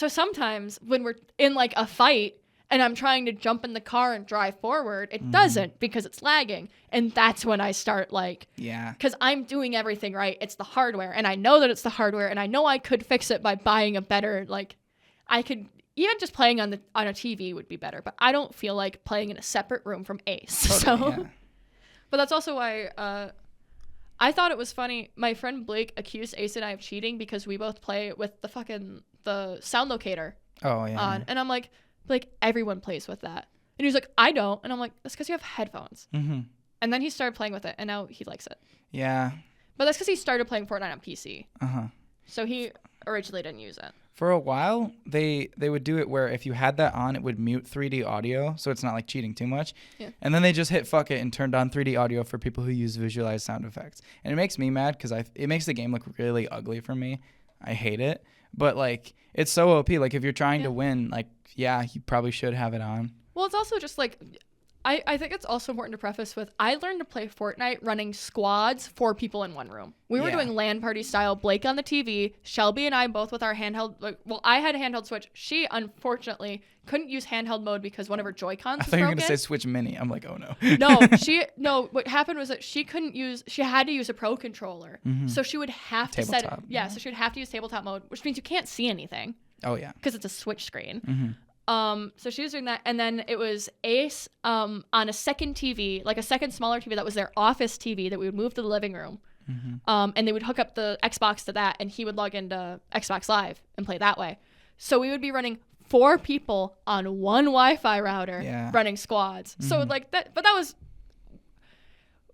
sometimes when we're in like a fight and I'm trying to jump in the car and drive forward, it doesn't because it's lagging. And that's when I start because I'm doing everything right. It's the hardware. And I know that it's the hardware. And I know I could fix it by buying a better, I could, even just playing on a TV would be better. But I don't feel like playing in a separate room from Ace. Totally, But that's also why I thought it was funny. My friend Blake accused Ace and I of cheating because we both play with the sound locator on. And I'm like, everyone plays with that. And he was like, I don't. And I'm like, that's because you have headphones. And then he started playing with it, and now he likes it. Yeah. But that's because he started playing Fortnite on PC. So he originally didn't use it. For a while, they would do it where if you had that on, it would mute 3D audio, so it's not like cheating too much. Yeah. And then they just hit fuck it and turned on 3D audio for people who use visualized sound effects. And it makes me mad because it makes the game look really ugly for me. I hate it. But, it's so OP. If you're trying to win, you probably should have it on. Well, it's also just, I think it's also important to preface with, I learned to play Fortnite running squads, 4 people in one room. We were doing LAN party style, Blake on the TV, Shelby and I both with our handheld, I had a handheld Switch. She, unfortunately, couldn't use handheld mode because one of her Joy-Cons was broken. I thought you were going to say Switch Mini. I'm like, oh no. What happened was that she had to use a Pro controller. So she would have to tabletop. so she would have to use tabletop mode, which means you can't see anything. Oh yeah. Because it's a switch screen. Mm-hmm. So she was doing that, and then it was Ace on a second TV, like a second smaller TV that was their office TV that we would move to the living room. Mm-hmm. And they would hook up the Xbox to that, and he would log into Xbox Live and play that way. So we would be running 4 people on one Wi-Fi router running squads. Mm-hmm. So like that, but that was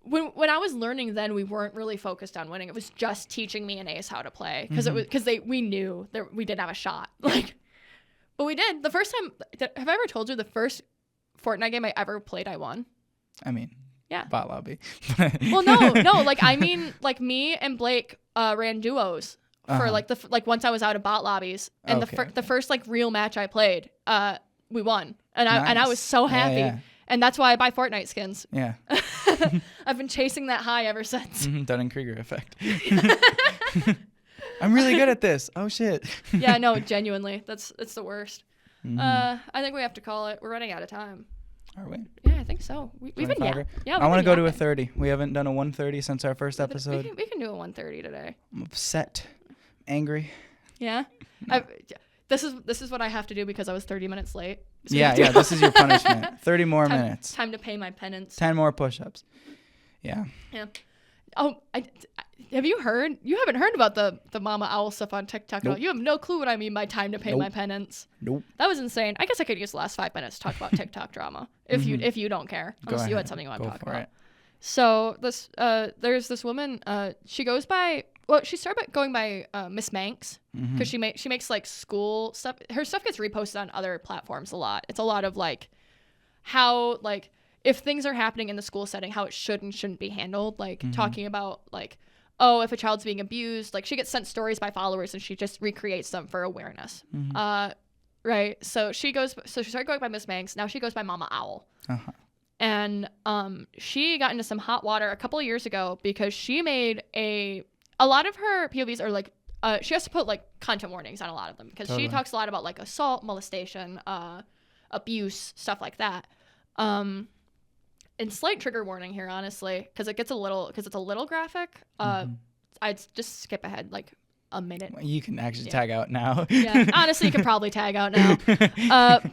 when I was learning. Then we weren't really focused on winning. It was just teaching me and Ace how to play because we knew that we didn't have a shot. Like, but we did the first time. Have I ever told you the first Fortnite game I ever played? I won. I mean, yeah, bot lobby. Well, no. Like I mean, like me and Blake ran duos. For like once I was out of bot lobbies, and the first like real match I played, we won, and I was so happy, and that's why I buy Fortnite skins. Yeah, I've been chasing that high ever since. Dunning-Kruger effect. I'm really good at this. Oh shit. Yeah, no, genuinely, it's the worst. I think we have to call it. We're running out of time. Are we? Yeah, I think so. We've been I want to go to a 30. We haven't done a 130 since our first episode. We can do a 130 today. I'm upset. Angry. Yeah. This is what I have to do because I was 30 minutes late. So this is your punishment. 30 more minutes. Time to pay my penance. 10 more push-ups. Yeah. Oh, have you heard? You haven't heard about the Mama Owl stuff on TikTok. Nope. You have no clue what I mean by time to pay my penance. Nope. That was insane. I guess I could use the last 5 minutes to talk about TikTok drama if you don't care. Unless you had something you want to talk about. So there's this woman. She goes by. Well, she started going by Miss Manx because she makes like school stuff. Her stuff gets reposted on other platforms a lot. It's a lot of like how like if things are happening in the school setting, how it should and shouldn't be handled. Like talking about like, oh, if a child's being abused, like she gets sent stories by followers and she just recreates them for awareness. Right. So she started going by Miss Manx. Now she goes by Mama Owl. And she got into some hot water a couple of years ago because she made a lot of her POVs are like, she has to put like content warnings on a lot of them because she talks a lot about like assault, molestation, abuse, stuff like that. And slight trigger warning here, honestly, because it's a little graphic. I'd just skip ahead like a minute. You can actually tag out now. Yeah, honestly, you can probably tag out now.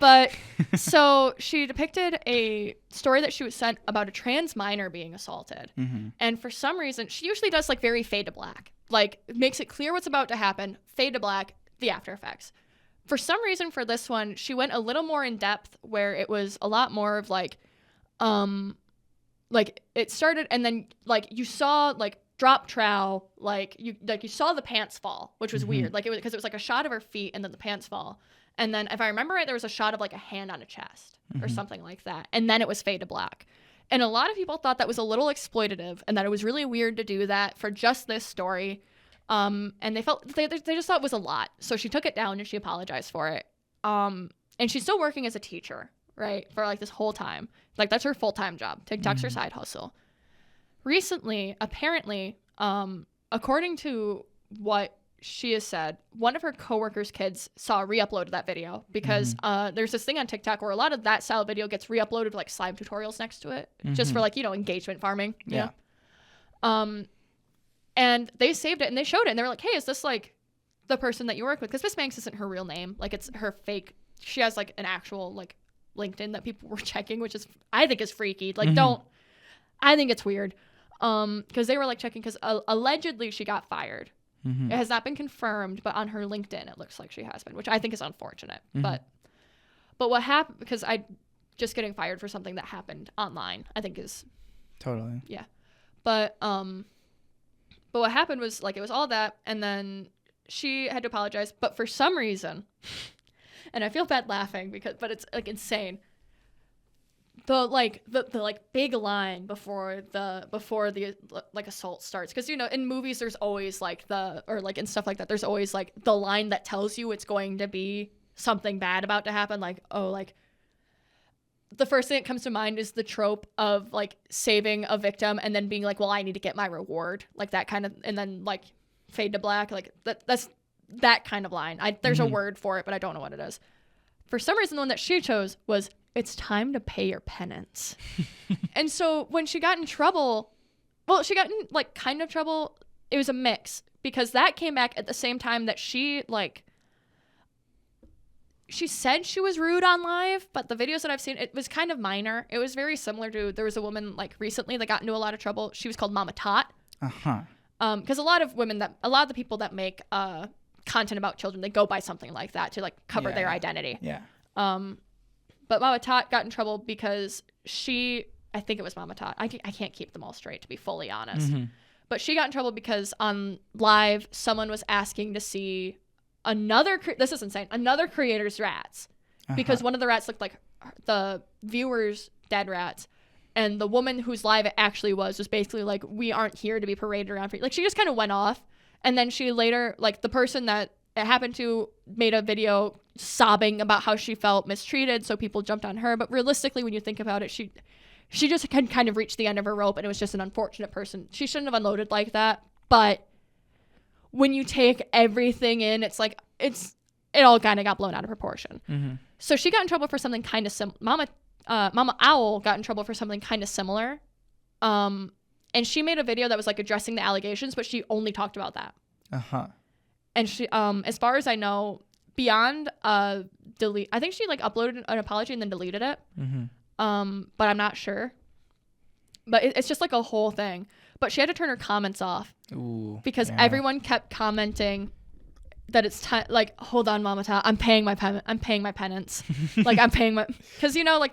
But so she depicted a story that she was sent about a trans minor being assaulted. And for some reason, she usually does like very fade to black, like makes it clear what's about to happen, fade to black, the after effects. For some reason for this one, she went a little more in depth where it was a lot more of like it started and then like you saw like drop trowel, like you saw the pants fall, which was weird. Like it was because it was like a shot of her feet and then the pants fall. And then if I remember right, there was a shot of like a hand on a chest or something like that. And then it was fade to black. And a lot of people thought that was a little exploitative and that it was really weird to do that for just this story. And they just thought it was a lot. So she took it down and she apologized for it. And she's still working as a teacher, right? For like this whole time. Like that's her full-time job. TikTok's her side hustle. Recently, apparently, according to what she has said, one of her coworkers' kids saw a re-upload of that video because there's this thing on TikTok where a lot of that style video gets re-uploaded with like slime tutorials next to it, just for like, engagement farming. Yeah. And they saved it and they showed it and they were like, hey, is this like the person that you work with? Because Miss Manx isn't her real name. Like it's her fake. She has like an actual like LinkedIn that people were checking, which is I think is freaky. Like I think it's weird. Because they were like checking because allegedly she got fired. It has not been confirmed, but on her LinkedIn it looks like she has been, which I think is unfortunate. But what happened, because just getting fired for something that happened online I think is totally but what happened was like it was all that and then she had to apologize, but for some reason and I feel bad laughing but it's like insane. The big line before the like assault starts, because in movies there's always like in stuff like that there's always like the line that tells you it's going to be something bad about to happen, like the first thing that comes to mind is the trope of like saving a victim and then being like, well, I need to get my reward, like that kind of, and then like fade to black, like that's that kind of line. There's a word for it but I don't know what it is. For some reason the one that she chose was, it's time to pay your penance. And so when she got in trouble, she got in like kind of trouble. It was a mix because that came back at the same time that she like she said she was rude on live, but the videos that I've seen, it was kind of minor. It was very similar to, there was a woman like recently that got into a lot of trouble. She was called Mama Tot. Because a lot of the people that make content about children, they go by something like that to like cover their identity. Yeah. But Mama Tot got in trouble because I think it was Mama Tot. I can't keep them all straight, to be fully honest. But she got in trouble because on live, someone was asking to see this is insane, another creator's rats. Because one of the rats looked like the viewer's dead rats. And the woman whose live it actually was basically like, we aren't here to be paraded around for you. Like, she just kind of went off. And then she later, like, the person that it happened to made a video sobbing about how she felt mistreated, so people jumped on her. But realistically, when you think about it, she just had kind of reached the end of her rope, and it was just an unfortunate person. She shouldn't have unloaded like that. But when you take everything in, it's like, it all kind of got blown out of proportion. So she got in trouble for something kind of similar. Mama Owl got in trouble for something kind of similar. And she made a video that was like addressing the allegations, but she only talked about that. And she, as far as I know, beyond delete, I think she like uploaded an apology and then deleted it. But I'm not sure. But it's just like a whole thing. But she had to turn her comments off. Because everyone kept commenting that it's time. Like, hold on, Mama Ta, I'm paying my penance. Like, I'm paying my, because like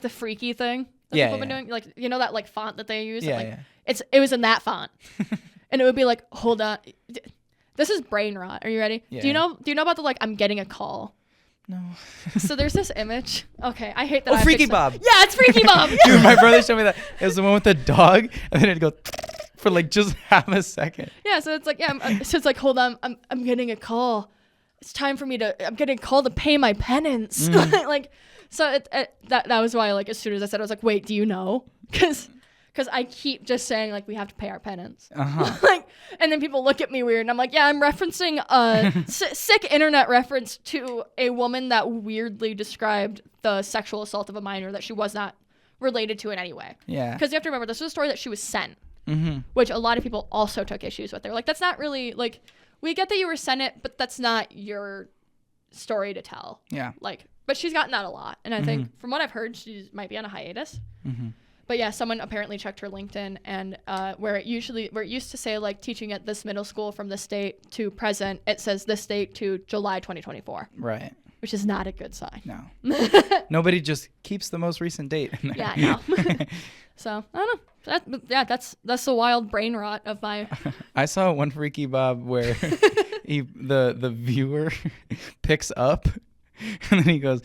the freaky thing that people have been doing, like that like font that they use. It was in that font, and it would be like, hold on, this is brain rot. Are you ready? Do you know about the like, I'm getting a call? No. So there's this image. Okay, I hate that. Oh, Freaky Bob. Yeah, it's Freaky Bob. Dude, my brother showed me that. It was the one with the dog, and then it'd go for like just half a second. Yeah, so it's like, so it's like, hold on, I'm getting a call. It's time for me I'm getting a call to pay my penance. Like, so that was why, like, as soon as I said, I was like, wait, do you know? Because I keep just saying, like, we have to pay our penance. Like, and then people look at me weird, and I'm like, yeah, I'm referencing a sick internet reference to a woman that weirdly described the sexual assault of a minor that she was not related to in any way. Yeah. Because you have to remember, this was a story that she was sent, which a lot of people also took issues with. They're like, that's not really, like, we get that you were sent it, but that's not your story to tell. Yeah. Like, but she's gotten that a lot. And I think, from what I've heard, she might be on a hiatus. But yeah, someone apparently checked her LinkedIn, and where it used to say like teaching at this middle school from this date to present, it says this date to July 2024. Right. Which is not a good sign. No. Nobody just keeps the most recent date in there. Yeah, no. So I don't know. That's the wild brain rot of my. I saw one Freaky Bob where the viewer picks up. And then he goes,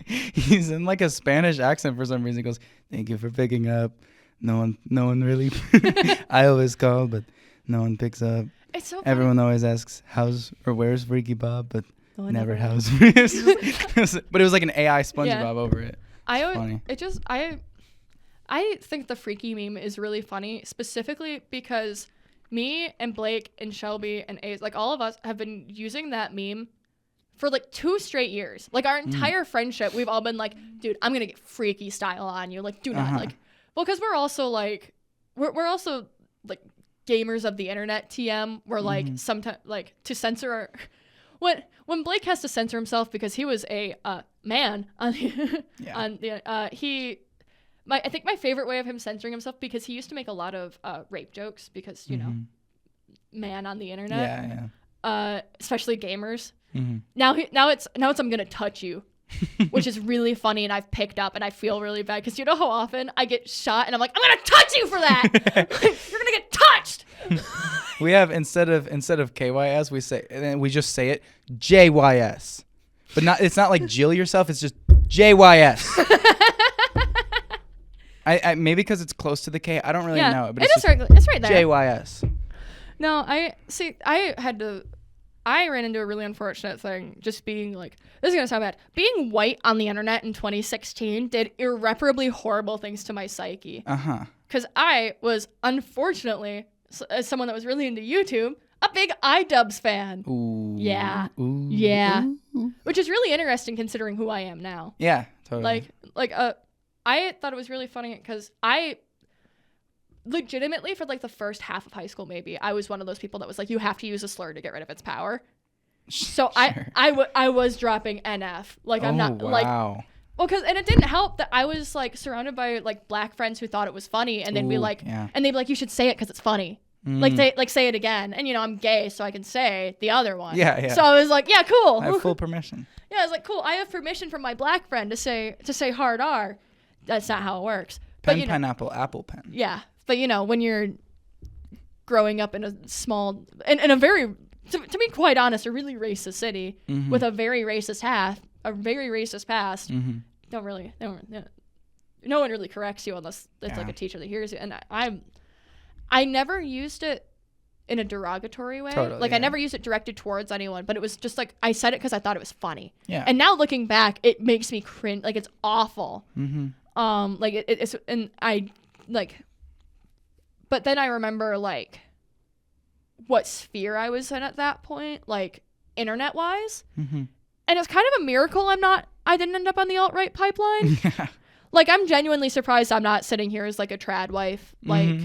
he's in like a Spanish accent for some reason. He goes, thank you for picking up. No one really. I always call, but no one picks up. It's so funny. Everyone always asks, how's or where's Freaky Bob, but never how's. But it was like an AI SpongeBob over it. Funny. I think the freaky meme is really funny, specifically because me and Blake and Shelby and Ace, like all of us have been using that meme for like 2 straight years. Like our entire friendship, we've all been like, dude, I'm gonna get freaky style on you. Like, do not like, well, because we're also like, we're also like gamers of the internet. TM. We're like sometimes like to censor our. When Blake has to censor himself because he was a man on I think my favorite way of him censoring himself, because he used to make a lot of rape jokes because man on the internet. Especially gamers. Now it's I'm gonna touch you, which is really funny, and I've picked up, and I feel really bad because you know how often I get shot and I'm like, I'm gonna touch you for that. You're gonna get touched. We have instead of KYS, we just say it JYS, but it's not like Jill yourself. It's just JYS. I maybe because it's close to the K. I don't really know it, but it's right there. JYS. No, I ran into a really unfortunate thing, just being like, this is going to sound bad. Being white on the internet in 2016 did irreparably horrible things to my psyche. Because I was, unfortunately, as someone that was really into YouTube, a big iDubbbz fan. Ooh. Yeah. Ooh. Yeah. Ooh. Which is really interesting considering who I am now. Yeah, totally. I thought it was really funny because I legitimately, for like the first half of high school, maybe I was one of those people that was like, you have to use a slur to get rid of its power. So Sure. I was dropping NF. Like, I'm not like, wow. well, and it didn't help that I was like surrounded by like black friends who thought it was funny, and they'd be like, and they'd be like, you should say it because it's funny. Like say it again, and I'm gay, so I can say the other one. Yeah. So I was like, yeah, cool. I have full permission. Yeah, I was like, cool. I have permission from my black friend to say hard R. That's not how it works. Pen, pineapple, apple pen. Yeah, but when you're growing up in a small, in a very, to be quite honest, a really racist city with a very racist past, no one really corrects you unless it's like a teacher that hears you. And I never used it in a derogatory way. Totally, I never used it directed towards anyone, but it was just like, I said it because I thought it was funny. Yeah. And now looking back, it makes me cringe. Like, it's awful. Like it's, and I like, but then I remember like what sphere I was in at that point, like internet wise. And it's kind of a miracle I didn't end up on the alt-right pipeline. Like, I'm genuinely surprised I'm not sitting here as like a trad wife, like,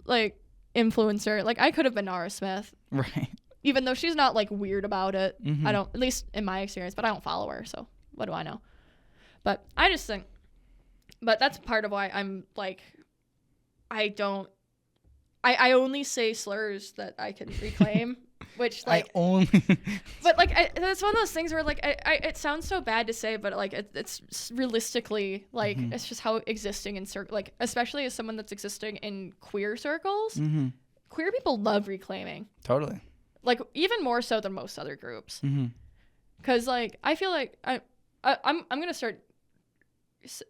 like influencer. Like, I could have been Nara Smith. Right. Even though she's not like weird about it. I don't, at least in my experience, but I don't follow her. So what do I know? But I just think, but that's part of why I'm like, I only say slurs that I can reclaim, which like but like that's one of those things where like I it sounds so bad to say, but like it's realistically like it's just how existing in like, especially as someone that's existing in queer circles, queer people love reclaiming. Totally. Like, even more so than most other groups. Because like I feel like I'm gonna start,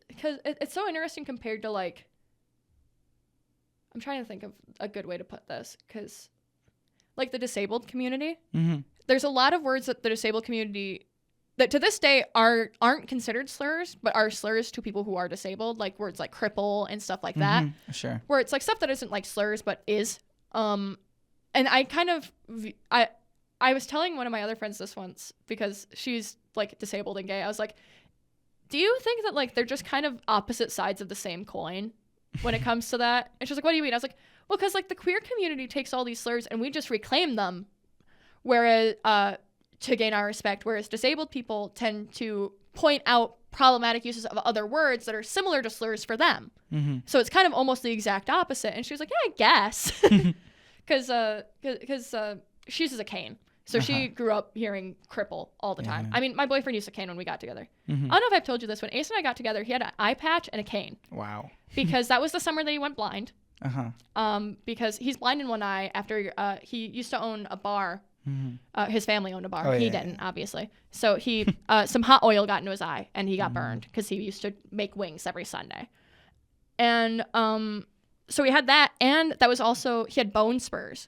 because it's so interesting compared to like, I'm trying to think of a good way to put this, because like the disabled community, there's a lot of words that the disabled community that to this day aren't considered slurs, but are slurs to people who are disabled, like words like cripple and stuff like that. Sure. Where it's like stuff that isn't like slurs but is. And I kind of I was telling one of my other friends this once, because she's like disabled and gay. I was like, do you think that like they're just kind of opposite sides of the same coin when it comes to that? And she's like, what do you mean? I was like, well, because like the queer community takes all these slurs and we just reclaim them, whereas to gain our respect, whereas disabled people tend to point out problematic uses of other words that are similar to slurs for them. So it's kind of almost the exact opposite. And she was like, yeah, I guess. Because she uses a cane. So she grew up hearing cripple all the time. I mean, my boyfriend used a cane when we got together. I don't know if I've told you this. When Ace and I got together, he had an eye patch and a cane. Wow. Because that was the summer that he went blind. Because he's blind in one eye after he used to own a bar. His family owned a bar. He didn't, obviously. So he some hot oil got into his eye and he got burned because he used to make wings every Sunday. And so he had that, and that was also, he had bone spurs.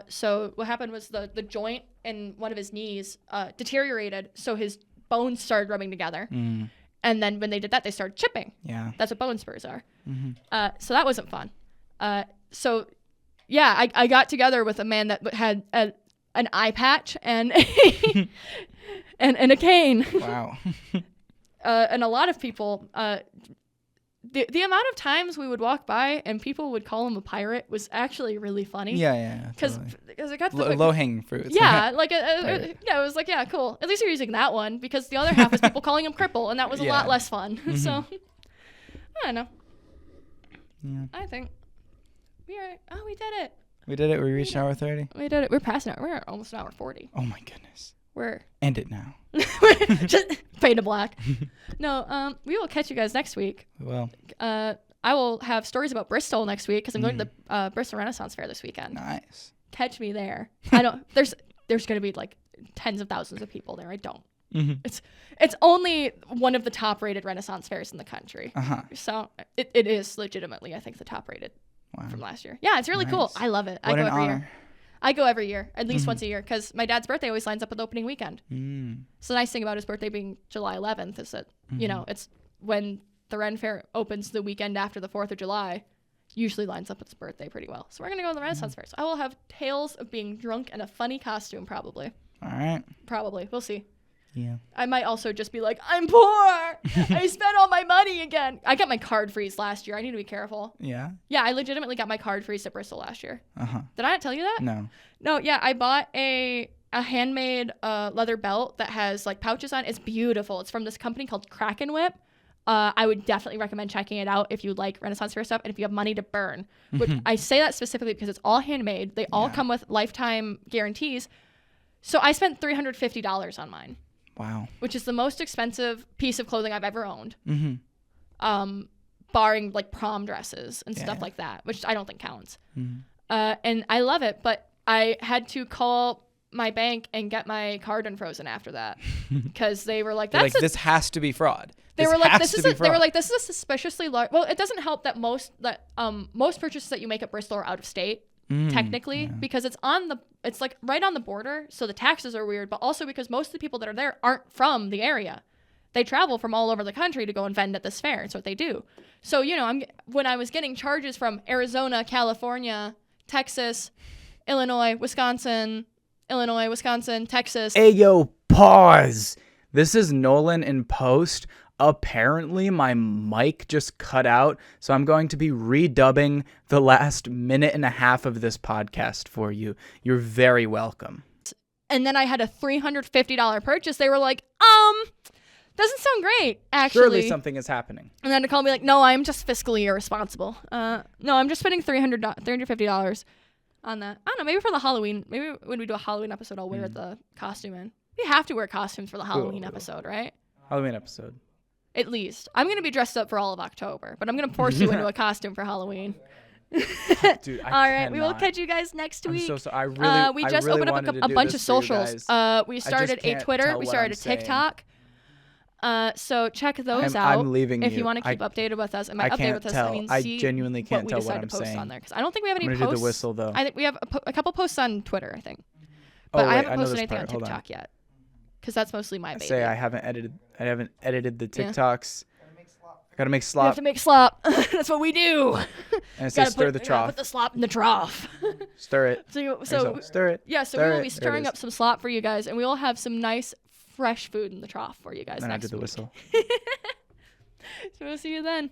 So what happened was the joint in one of his knees deteriorated, so his bones started rubbing together. And then when they did that, they started chipping. Yeah. That's what bone spurs are. So that wasn't fun. So yeah, I got together with a man that had an eye patch and and a cane. Wow. And a lot of people, the amount of times we would walk by and people would call him a pirate was actually really funny. Yeah. Because it got to the low hanging fruit. Yeah, like it was like, yeah, cool. At least you're using that one, because the other half was people calling him cripple, and that was a lot less fun. So I don't know. Yeah. I think we did it. We did it. We reached hour 30. We did it. We're past an hour. We're almost an hour 40. Oh my goodness. End it now. Just fade to black. No, we will catch you guys next week. Well, I will have stories about Bristol next week, because I'm going to the Bristol Renaissance Fair this weekend. Nice. Catch me there. There's going to be like tens of thousands of people there. I don't. It's only one of the top rated Renaissance fairs in the country. So it is legitimately, I think, the top rated from last year. Yeah, it's really cool. I love it. What I go every year. I go every year, at least once a year, because my dad's birthday always lines up with opening weekend. So the nice thing about his birthday being July 11th is that, it's when the Ren Fair opens the weekend after the 4th of July, usually lines up with his birthday pretty well. So we're going to go to the Renaissance Fair. So I will have tales of being drunk in a funny costume, probably. All right. Probably. We'll see. Yeah. I might also just be like, I'm poor. I spent all my money again. I got my card freeze last year. I need to be careful. Yeah? Yeah, I legitimately got my card freeze at Bristol last year. Did I not tell you that? No. No, yeah, I bought a a handmade leather belt that has like pouches on. It's beautiful. It's from this company called Kraken Whip. I would definitely recommend checking it out if you like Renaissance fair stuff and if you have money to burn. Which I say that specifically because it's all handmade. They all come with lifetime guarantees. So I spent $350 on mine. Wow. Which is the most expensive piece of clothing I've ever owned. Barring like prom dresses and stuff like that, which I don't think counts. And I love it, but I had to call my bank and get my card unfrozen after that because they were like, this has to be fraud. They were like, this is a suspiciously large. Well, it doesn't help that most purchases that you make at Bristol are out of state, technically, because it's like right on the border. So the taxes are weird, but also because most of the people that are there aren't from the area. They travel from all over the country to go and vend at this fair. It's what they do. So, when I was getting charges from Arizona, California, Texas, Illinois, Wisconsin, Texas. Hey, yo, pause. This is Nolynn in post. Apparently, my mic just cut out, so I'm going to be redubbing the last minute and a half of this podcast for you. You're very welcome. And then I had a $350 purchase. They were like, doesn't sound great, actually. Surely something is happening. And then to call me like, no, I'm just fiscally irresponsible. No, I'm just spending $350 on that. I don't know, maybe for the Halloween. Maybe when we do a Halloween episode, I'll wear the costume in. We have to wear costumes for the Halloween episode, right? Halloween episode. At least. I'm going to be dressed up for all of October, but I'm going to force you into a costume for Halloween. Dude, all right, we will catch you guys next week. I'm so sorry. We just opened up a bunch of socials. We started a Twitter. We started a TikTok. So check those out. I'm leaving if you want to keep updated with us. And by updated with us, I mean I genuinely can't tell what I'm saying. On there because I don't think we have any posts. posts. Do the whistle though. I think we have a couple posts on Twitter. I think, but I haven't posted anything on TikTok yet because that's mostly my baby. I haven't edited the TikToks. I gotta make slop. You have to make slop. That's what we do. And it says stir the trough. Put the slop in the trough. Stir it. So stir it. Yeah. So we will be stirring up some slop for you guys, and we will have some nice fresh food in the trough for you guys. Then next I did the week. whistle. So we'll see you then.